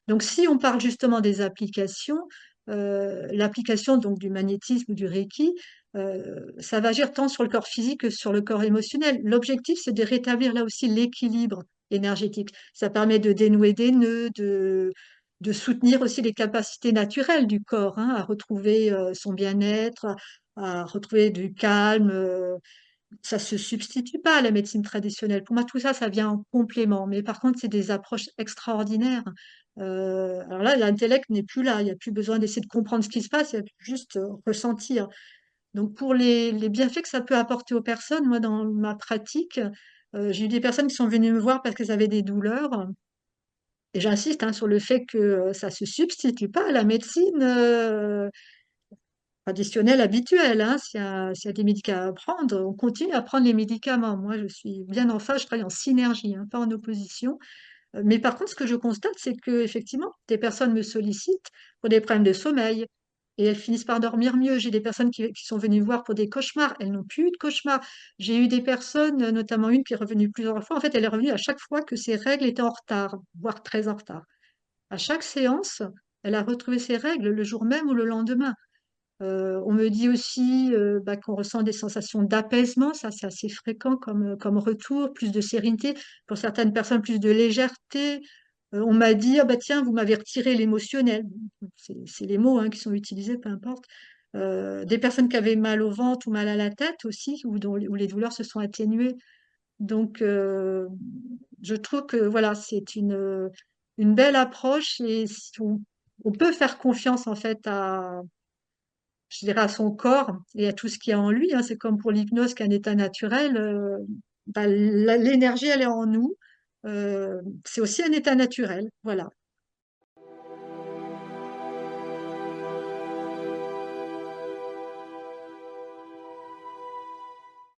Donc, si on parle justement des applications, l'application donc du magnétisme ou du Reiki, ça va agir tant sur le corps physique que sur le corps émotionnel. L'objectif, c'est de rétablir là aussi l'équilibre énergétique. Ça permet de dénouer des nœuds, de soutenir aussi les capacités naturelles du corps, hein, à retrouver son bien-être, à retrouver du calme. Ça se substitue pas à la médecine traditionnelle. Pour moi, tout ça, ça vient en complément. Mais par contre, c'est des approches extraordinaires. Alors là, l'intellect n'est plus là. Il n'y a plus besoin d'essayer de comprendre ce qui se passe. Il y a juste ressentir. Donc, pour les bienfaits que ça peut apporter aux personnes, moi, dans ma pratique, j'ai eu des personnes qui sont venues me voir parce qu'elles avaient des douleurs. Et j'insiste, hein, sur le fait que ça se substitue pas à la médecine traditionnelle, habituelle, hein. S'il y a des médicaments à prendre, on continue à prendre les médicaments. Moi, je suis bien en phase, je travaille en synergie, hein, pas en opposition. Mais par contre, ce que je constate, c'est que effectivement, des personnes me sollicitent pour des problèmes de sommeil et elles finissent par dormir mieux. J'ai des personnes qui sont venues me voir pour des cauchemars. Elles n'ont plus eu de cauchemars. J'ai eu des personnes, notamment une qui est revenue plusieurs fois. En fait, elle est revenue à chaque fois que ses règles étaient en retard, voire très en retard. À chaque séance, elle a retrouvé ses règles le jour même ou le lendemain. On me dit aussi bah, qu'on ressent des sensations d'apaisement, ça c'est assez fréquent comme retour, plus de sérénité, pour certaines personnes plus de légèreté. On m'a dit, ah bah tiens, vous m'avez retiré l'émotionnel. C'est les mots hein, qui sont utilisés, peu importe. Des personnes qui avaient mal au ventre ou mal à la tête aussi, où les douleurs se sont atténuées. Donc, je trouve que voilà, c'est une belle approche et si on peut faire confiance en fait je dirais, à son corps et à tout ce qu'il y a en lui, hein. C'est comme pour l'hypnose qu'un état naturel. Bah, l'énergie, elle est en nous. C'est aussi un état naturel. Voilà.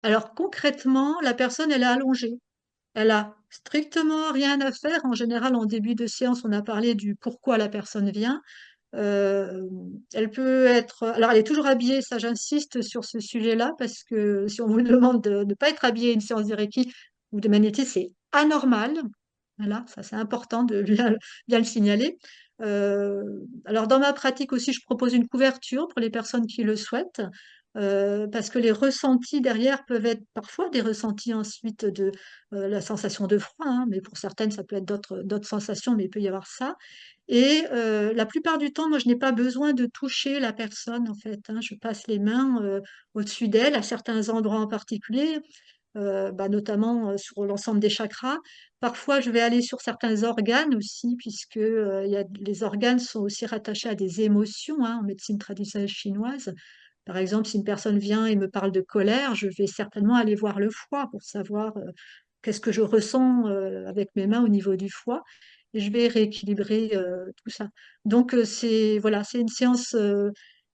Alors concrètement, la personne, elle est allongée. Elle a strictement rien à faire. En général, en début de séance, on a parlé du pourquoi la personne vient. Euh, Elle peut être. Alors, elle est toujours habillée, ça j'insiste sur ce sujet-là, parce que si on vous demande de ne pas être habillé à une séance de Reiki ou de magnétisme, c'est anormal. Voilà, ça c'est important de bien le signaler. Euh, alors, dans ma pratique aussi, je propose une couverture pour les personnes qui le souhaitent. Parce que les ressentis derrière peuvent être parfois des ressentis ensuite de la sensation de froid, hein, mais pour certaines, ça peut être d'autres sensations, mais il peut y avoir ça. Et la plupart du temps, moi, je n'ai pas besoin de toucher la personne, en fait, hein. Je passe les mains au-dessus d'elle, à certains endroits en particulier, bah, notamment sur l'ensemble des chakras. Parfois, je vais aller sur certains organes aussi, puisque les organes sont aussi rattachés à des émotions, hein, en médecine traditionnelle chinoise. Par exemple, si une personne vient et me parle de colère, je vais certainement aller voir le foie pour savoir qu'est-ce que je ressens avec mes mains au niveau du foie. Et je vais rééquilibrer tout ça. Donc, c'est voilà, c'est une séance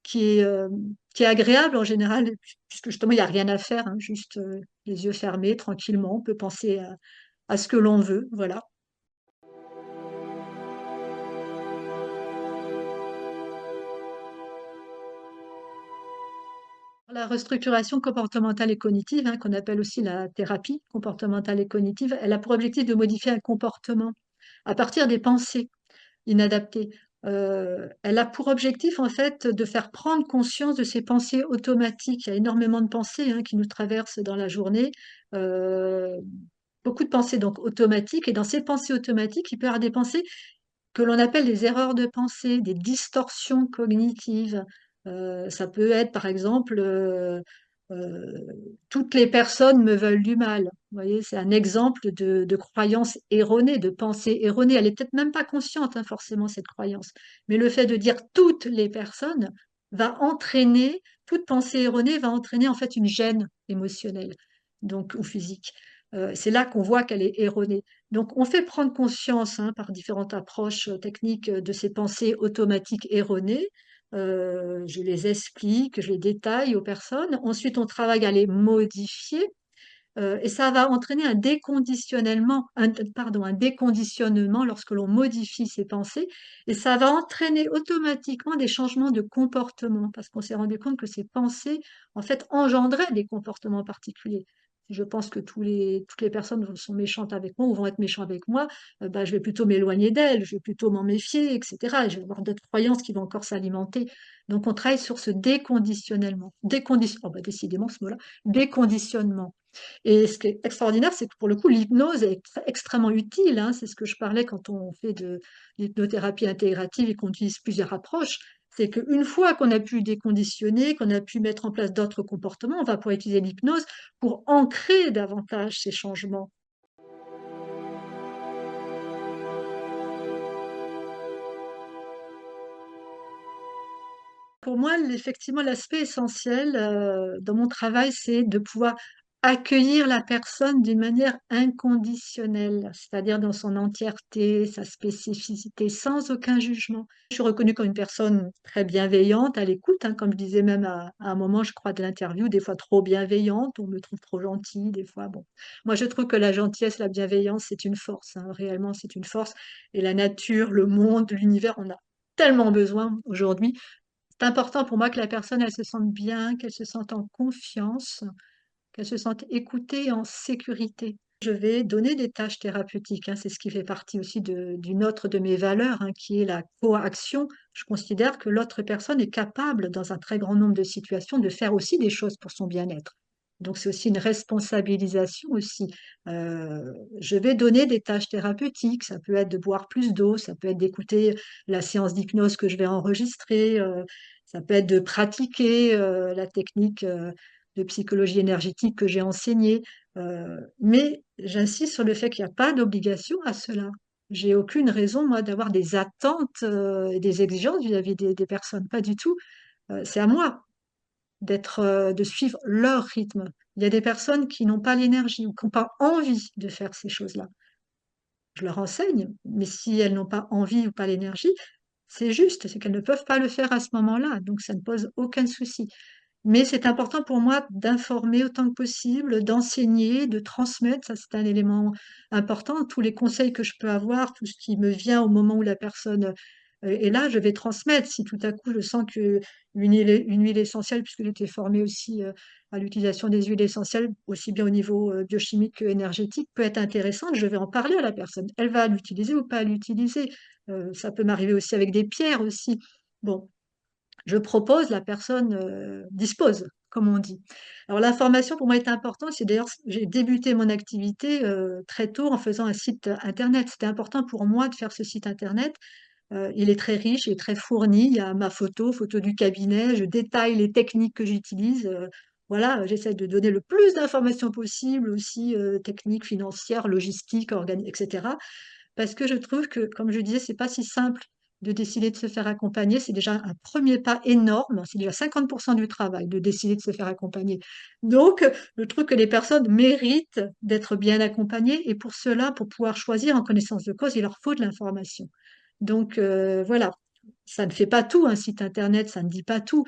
qui est, euh, qui est agréable en général, puisque justement, il n'y a rien à faire, hein, juste les yeux fermés, tranquillement. On peut penser à ce que l'on veut. Voilà. La restructuration comportementale et cognitive, hein, qu'on appelle aussi la thérapie comportementale et cognitive, elle a pour objectif de modifier un comportement à partir des pensées inadaptées. Elle a pour objectif, en fait, de faire prendre conscience de ces pensées automatiques. Il y a énormément de pensées hein, qui nous traversent dans la journée. Euh, Beaucoup de pensées donc automatiques. Et dans ces pensées automatiques, il peut y avoir des pensées que l'on appelle des erreurs de pensée, des distorsions cognitives. Ça peut être, par exemple, euh, toutes les personnes me veulent du mal. Vous voyez, c'est un exemple de croyance erronée, de pensée erronée. Elle est peut-être même pas consciente, hein, forcément, cette croyance. Mais le fait de dire toutes les personnes va entraîner, toute pensée erronée va entraîner en fait une gêne émotionnelle, donc ou physique. C'est là qu'on voit qu'elle est erronée. Donc, on fait prendre conscience, hein, par différentes approches techniques de ces pensées automatiques erronées. Je les explique, je les détaille aux personnes. Ensuite, on travaille à les modifier. Et ça va entraîner un déconditionnement lorsque l'on modifie ses pensées, et ça va entraîner automatiquement des changements de comportement, parce qu'on s'est rendu compte que ces pensées, en fait, engendraient des comportements particuliers. Si je pense que toutes les personnes sont méchantes avec moi ou vont être méchantes avec moi, bah, je vais plutôt m'éloigner d'elles, je vais plutôt m'en méfier, etc. Et je vais avoir d'autres croyances qui vont encore s'alimenter. Donc, on travaille sur ce déconditionnement. Oh, bah, décidément, ce mot-là, déconditionnement. Et ce qui est extraordinaire, c'est que pour le coup, l'hypnose est extrêmement utile, hein. C'est ce que je parlais quand on fait de l'hypnothérapie intégrative et qu'on utilise plusieurs approches. C'est qu'une fois qu'on a pu déconditionner, qu'on a pu mettre en place d'autres comportements, on va pouvoir utiliser l'hypnose pour ancrer davantage ces changements. Pour moi, effectivement, l'aspect essentiel dans mon travail, c'est de pouvoir accueillir la personne d'une manière inconditionnelle, c'est-à-dire dans son entièreté, sa spécificité, sans aucun jugement. Je suis reconnue comme une personne très bienveillante, à l'écoute, hein, comme je disais même à un moment, je crois, de l'interview, des fois trop bienveillante, on me trouve trop gentille, des fois, bon. Moi, je trouve que la gentillesse, la bienveillance, c'est une force, hein, réellement, c'est une force. Et la nature, le monde, l'univers, on a tellement besoin aujourd'hui. C'est important pour moi que la personne, elle se sente bien, qu'elle se sente en confiance, qu'elle se sente écoutée et en sécurité. Je vais donner des tâches thérapeutiques, hein, c'est ce qui fait partie aussi d'une autre de mes valeurs, hein, qui est la coaction. Je considère que l'autre personne est capable, dans un très grand nombre de situations, de faire aussi des choses pour son bien-être. Donc c'est aussi une responsabilisation aussi. Je vais donner des tâches thérapeutiques, ça peut être de boire plus d'eau, ça peut être d'écouter la séance d'hypnose que je vais enregistrer, ça peut être de pratiquer la technique de psychologie énergétique que j'ai enseignée. Mais j'insiste sur le fait qu'il n'y a pas d'obligation à cela. J'ai aucune raison, moi, d'avoir des attentes et des exigences vis-à-vis des personnes. Pas du tout. C'est à moi de suivre leur rythme. Il y a des personnes qui n'ont pas l'énergie ou qui n'ont pas envie de faire ces choses-là. Je leur enseigne, mais si elles n'ont pas envie ou pas l'énergie, c'est juste, c'est qu'elles ne peuvent pas le faire à ce moment-là. Donc ça ne pose aucun souci. Mais c'est important pour moi d'informer autant que possible, d'enseigner, de transmettre. Ça, c'est un élément important. Tous les conseils que je peux avoir, tout ce qui me vient au moment où la personne est là, je vais transmettre. Si tout à coup je sens que une huile essentielle, puisque j'étais formée aussi à l'utilisation des huiles essentielles, aussi bien au niveau biochimique que énergétique, peut être intéressante, je vais en parler à la personne. Elle va l'utiliser ou pas l'utiliser. Ça peut m'arriver aussi avec des pierres aussi. Bon, je propose, la personne dispose, comme on dit. Alors l'information pour moi est importante. C'est d'ailleurs, j'ai débuté mon activité très tôt en faisant un site internet. C'était important pour moi de faire ce site internet. Il est très riche et très fourni. Il y a ma photo, photo du cabinet. Je détaille les techniques que j'utilise. Voilà, j'essaie de donner le plus d'informations possible, aussi techniques, financières, logistiques, etc. Parce que je trouve que, comme je disais, c'est pas si simple de décider de se faire accompagner. C'est déjà un premier pas énorme. C'est déjà 50% du travail de décider de se faire accompagner. Donc, je trouve que les personnes méritent d'être bien accompagnées et pour cela, pour pouvoir choisir en connaissance de cause, il leur faut de l'information. Donc, voilà. Ça ne fait pas tout, un site internet, ça ne dit pas tout.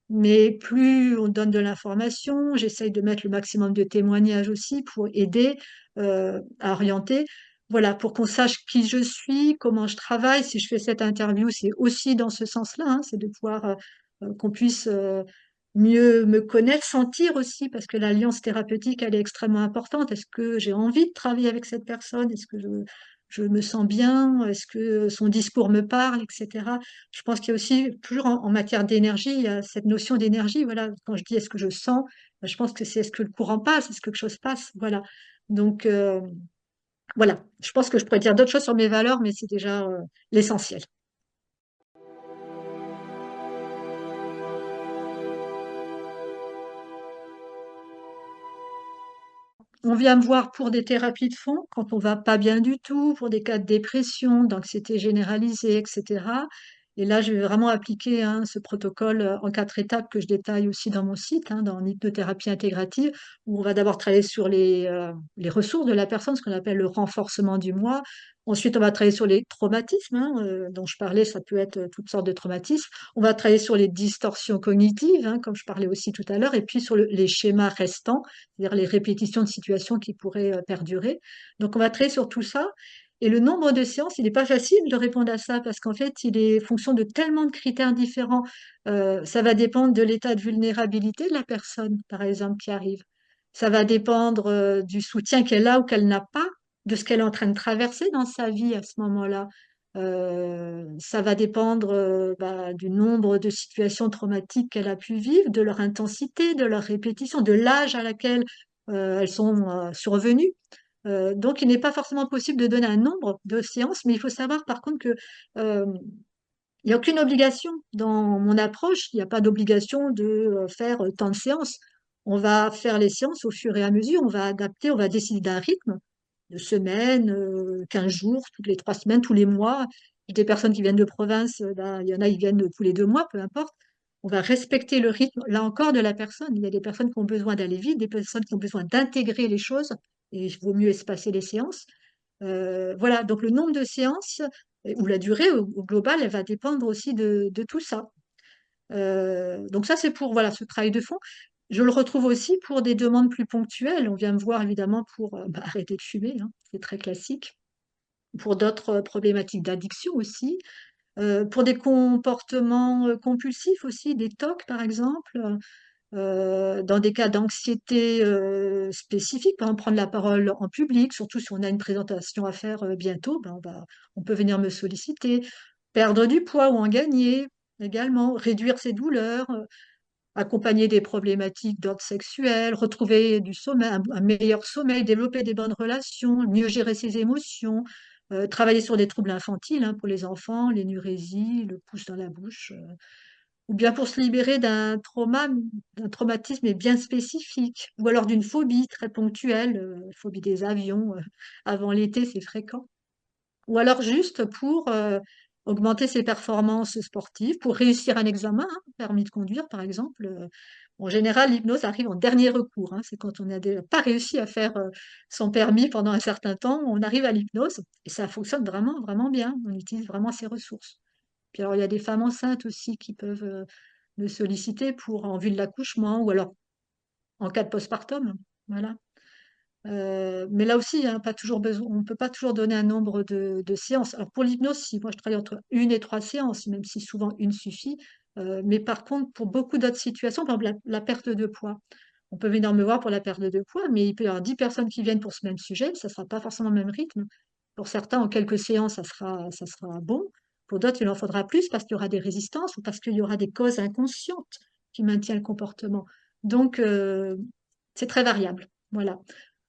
Mais plus on donne de l'information, j'essaye de mettre le maximum de témoignages aussi pour aider à orienter. Voilà, pour qu'on sache qui je suis, comment je travaille. Si je fais cette interview, c'est aussi dans ce sens-là, hein, c'est de pouvoir qu'on puisse mieux me connaître, sentir aussi, parce que l'alliance thérapeutique, elle est extrêmement importante. Est-ce que j'ai envie de travailler avec cette personne? Est-ce que je me sens bien? Est-ce que son discours me parle, etc. Je pense qu'il y a aussi, toujours en matière d'énergie, il y a cette notion d'énergie. Voilà, quand je dis est-ce que je sens, je pense que c'est est-ce que le courant passe, est-ce que quelque chose passe. Voilà. Donc, voilà. Je pense que je pourrais dire d'autres choses sur mes valeurs, mais c'est déjà l'essentiel. On vient me voir pour des thérapies de fond, quand on va pas bien du tout, pour des cas de dépression, d'anxiété généralisée, etc. Et là, je vais vraiment appliquer ce protocole en 4 étapes que je détaille aussi dans mon site, dans l'hypnothérapie intégrative, où on va d'abord travailler sur les ressources de la personne, ce qu'on appelle le renforcement du moi. Ensuite, on va travailler sur les traumatismes, dont je parlais, ça peut être toutes sortes de traumatismes. On va travailler sur les distorsions cognitives, comme je parlais aussi tout à l'heure, et puis sur les schémas restants, c'est-à-dire les répétitions de situations qui pourraient perdurer. Donc, on va travailler sur tout ça. Et le nombre de séances, il n'est pas facile de répondre à ça parce qu'en fait, il est fonction de tellement de critères différents. Ça va dépendre de l'état de vulnérabilité de la personne, par exemple, qui arrive. Ça va dépendre du soutien qu'elle a ou qu'elle n'a pas, de ce qu'elle est en train de traverser dans sa vie à ce moment-là. Ça va dépendre du nombre de situations traumatiques qu'elle a pu vivre, de leur intensité, de leur répétition, de l'âge à laquelle elles sont survenues. Donc, il n'est pas forcément possible de donner un nombre de séances, mais il faut savoir par contre que euh, il n'y a aucune obligation dans mon approche. Il n'y a pas d'obligation de faire tant de séances. On va faire les séances au fur et à mesure. On va adapter, on va décider d'un rythme de semaines, 15 jours, toutes les 3 semaines, tous les mois. Des personnes qui viennent de province, il y en a, ils viennent tous les 2 mois, peu importe. On va respecter le rythme, là encore, de la personne. Il y a des personnes qui ont besoin d'aller vite, des personnes qui ont besoin d'intégrer les choses, et il vaut mieux espacer les séances. Voilà, donc le nombre de séances ou la durée au global, elle va dépendre aussi de tout ça. Donc ça, c'est pour voilà, ce travail de fond. Je le retrouve aussi pour des demandes plus ponctuelles. On vient me voir évidemment pour arrêter de fumer, c'est très classique. Pour d'autres problématiques d'addiction aussi. Pour des comportements compulsifs aussi, des TOC par exemple. Dans des cas d'anxiété spécifiques, par exemple prendre la parole en public, surtout si on a une présentation à faire bientôt, on peut venir me solliciter. Perdre du poids ou en gagner également, réduire ses douleurs, accompagner des problématiques d'ordre sexuel, retrouver du sommeil, un meilleur sommeil, développer des bonnes relations, mieux gérer ses émotions, travailler sur des troubles infantiles pour les enfants, l'énurésie, le pouce dans la bouche. Ou bien pour se libérer d'un traumatisme bien spécifique, ou alors d'une phobie très ponctuelle, phobie des avions, avant l'été, c'est fréquent. Ou alors juste pour augmenter ses performances sportives, pour réussir un examen, permis de conduire par exemple. En général, l'hypnose arrive en dernier recours, c'est quand on n'a pas réussi à faire son permis pendant un certain temps, on arrive à l'hypnose, et ça fonctionne vraiment, vraiment bien, on utilise vraiment ses ressources. Puis alors, il y a des femmes enceintes aussi qui peuvent me solliciter en vue de l'accouchement ou alors en cas de postpartum. Voilà. Mais là aussi, pas toujours besoin, on ne peut pas toujours donner un nombre de séances. Alors pour l'hypnose, si moi je travaille entre 1 et 3 séances, même si souvent une suffit. Mais par contre, pour beaucoup d'autres situations, par exemple la perte de poids, on peut venir me voir pour la perte de poids, mais il peut y avoir 10 personnes qui viennent pour ce même sujet, ça ne sera pas forcément le même rythme. Pour certains, en quelques séances, ça sera bon. Pour d'autres, il en faudra plus parce qu'il y aura des résistances ou parce qu'il y aura des causes inconscientes qui maintiennent le comportement. Donc, c'est très variable. Voilà.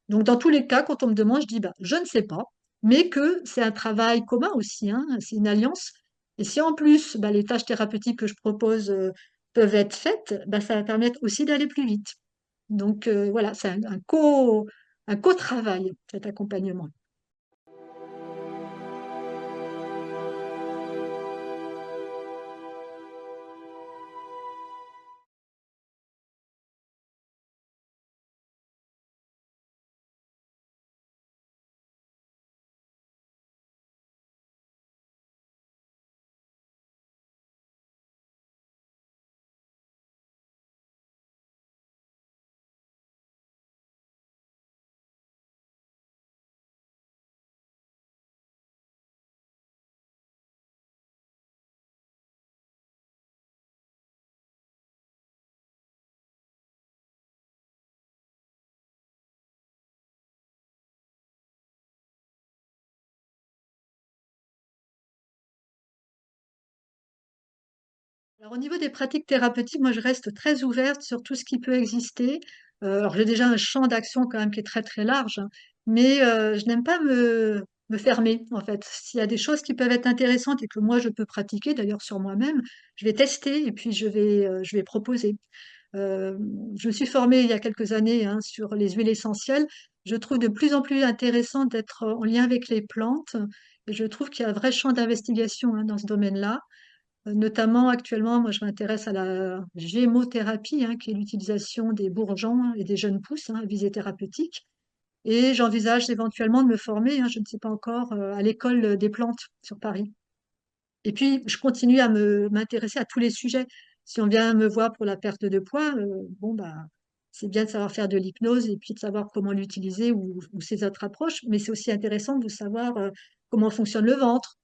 Donc, dans tous les cas, quand on me demande, je dis, je ne sais pas, mais que c'est un travail commun aussi, c'est une alliance. Et si en plus, les tâches thérapeutiques que je propose peuvent être faites, ça va permettre aussi d'aller plus vite. Donc, voilà, c'est un co-travail, cet accompagnement. Alors, au niveau des pratiques thérapeutiques, moi, je reste très ouverte sur tout ce qui peut exister. Alors, j'ai déjà un champ d'action quand même qui est très, très large, mais je n'aime pas me fermer, en fait. S'il y a des choses qui peuvent être intéressantes et que moi, je peux pratiquer, d'ailleurs sur moi-même, je vais tester et puis je vais proposer. Euh, je me suis formée il y a quelques années sur les huiles essentielles. Je trouve de plus en plus intéressant d'être en lien avec les plantes. Et je trouve qu'il y a un vrai champ d'investigation dans ce domaine-là. Notamment actuellement, moi je m'intéresse à la gémothérapie, hein, qui est l'utilisation des bourgeons et des jeunes pousses hein, à visée thérapeutique. Et j'envisage éventuellement de me former, hein, je ne sais pas encore, à l'école des plantes sur Paris. Et puis, je continue à m'intéresser à tous les sujets. Si on vient me voir pour la perte de poids, bon, bah, c'est bien de savoir faire de l'hypnose et puis de savoir comment l'utiliser ou ces autres approches, mais c'est aussi intéressant de savoir comment fonctionne le ventre,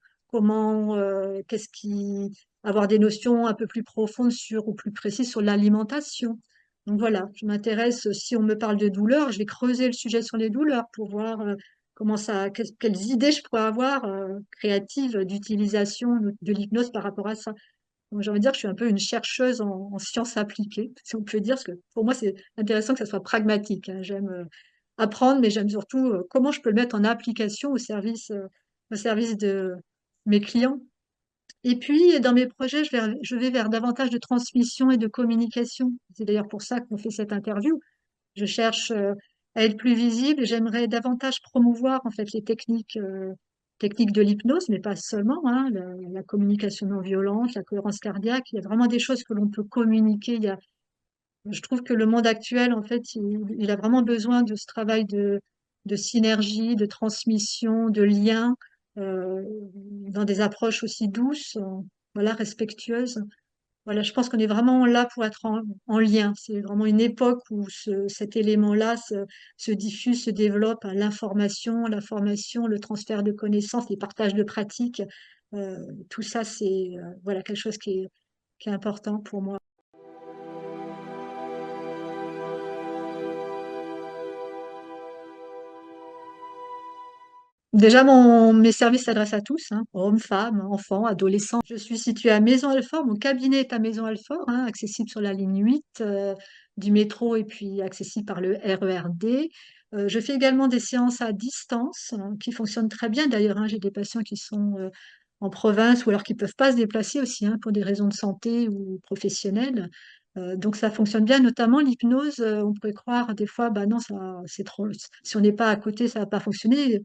qu'est-ce qui, avoir des notions un peu plus profondes sur ou plus précises sur l'alimentation. Donc voilà, je m'intéresse, si on me parle de douleur, je vais creuser le sujet sur les douleurs pour voir quelles idées je pourrais avoir créatives d'utilisation de l'hypnose par rapport à ça. Donc, j'ai envie de dire que je suis un peu une chercheuse en sciences appliquées, si on peut dire, parce que pour moi, c'est intéressant que ça soit pragmatique, hein. J'aime apprendre, mais j'aime surtout comment je peux le mettre en application au service de mes clients. Et puis, dans mes projets, je vais vers davantage de transmission et de communication. C'est d'ailleurs pour ça qu'on fait cette interview. Je cherche à être plus visible et j'aimerais davantage promouvoir en fait les techniques de l'hypnose, mais pas seulement, hein, la communication non violente, la cohérence cardiaque. Il y a vraiment des choses que l'on peut communiquer. Je trouve que le monde actuel, en fait, il a vraiment besoin de ce travail de synergie, de transmission, de lien, dans des approches aussi douces, voilà, respectueuses. Voilà, je pense qu'on est vraiment là pour être en lien. C'est vraiment une époque où cet élément-là se diffuse, se développe, hein, l'information, la formation, le transfert de connaissances, les partages de pratiques. Euh, Tout ça, c'est voilà, quelque chose qui est important pour moi. Déjà, mes services s'adressent à tous, hein, hommes, femmes, enfants, adolescents. Je suis située à Maison-Alfort. Mon cabinet est à Maison-Alfort, hein, accessible sur la ligne 8 du métro et puis accessible par le RERD. Je fais également des séances à distance qui fonctionnent très bien d'ailleurs, hein. J'ai des patients qui sont en province ou alors qui ne peuvent pas se déplacer aussi hein, pour des raisons de santé ou professionnelles. Donc ça fonctionne bien, notamment l'hypnose. On pourrait croire des fois, bah non, ça, c'est trop. Si on n'est pas à côté, ça va pas fonctionner.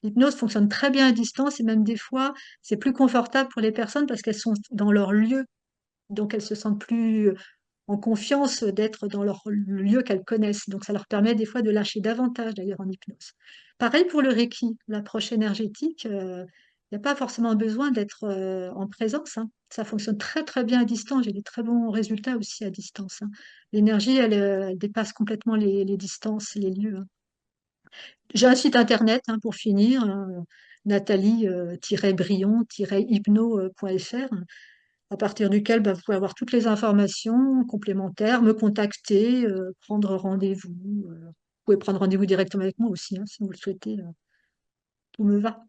L'hypnose fonctionne très bien à distance et même des fois, c'est plus confortable pour les personnes parce qu'elles sont dans leur lieu. Donc, elles se sentent plus en confiance d'être dans leur lieu qu'elles connaissent. Donc, ça leur permet des fois de lâcher davantage, d'ailleurs, en hypnose. Pareil pour le Reiki, l'approche énergétique. Il n'y a pas forcément besoin d'être en présence, hein. Ça fonctionne très, très bien à distance. J'ai des très bons résultats aussi à distance, hein. L'énergie, elle dépasse complètement les distances, les lieux, hein. J'ai un site internet hein, pour finir, hein, nathalie-brion-hypno.fr, à partir duquel bah, vous pouvez avoir toutes les informations complémentaires, me contacter, prendre rendez-vous. Vous pouvez prendre rendez-vous directement avec moi aussi, hein, si vous le souhaitez. Tout me va.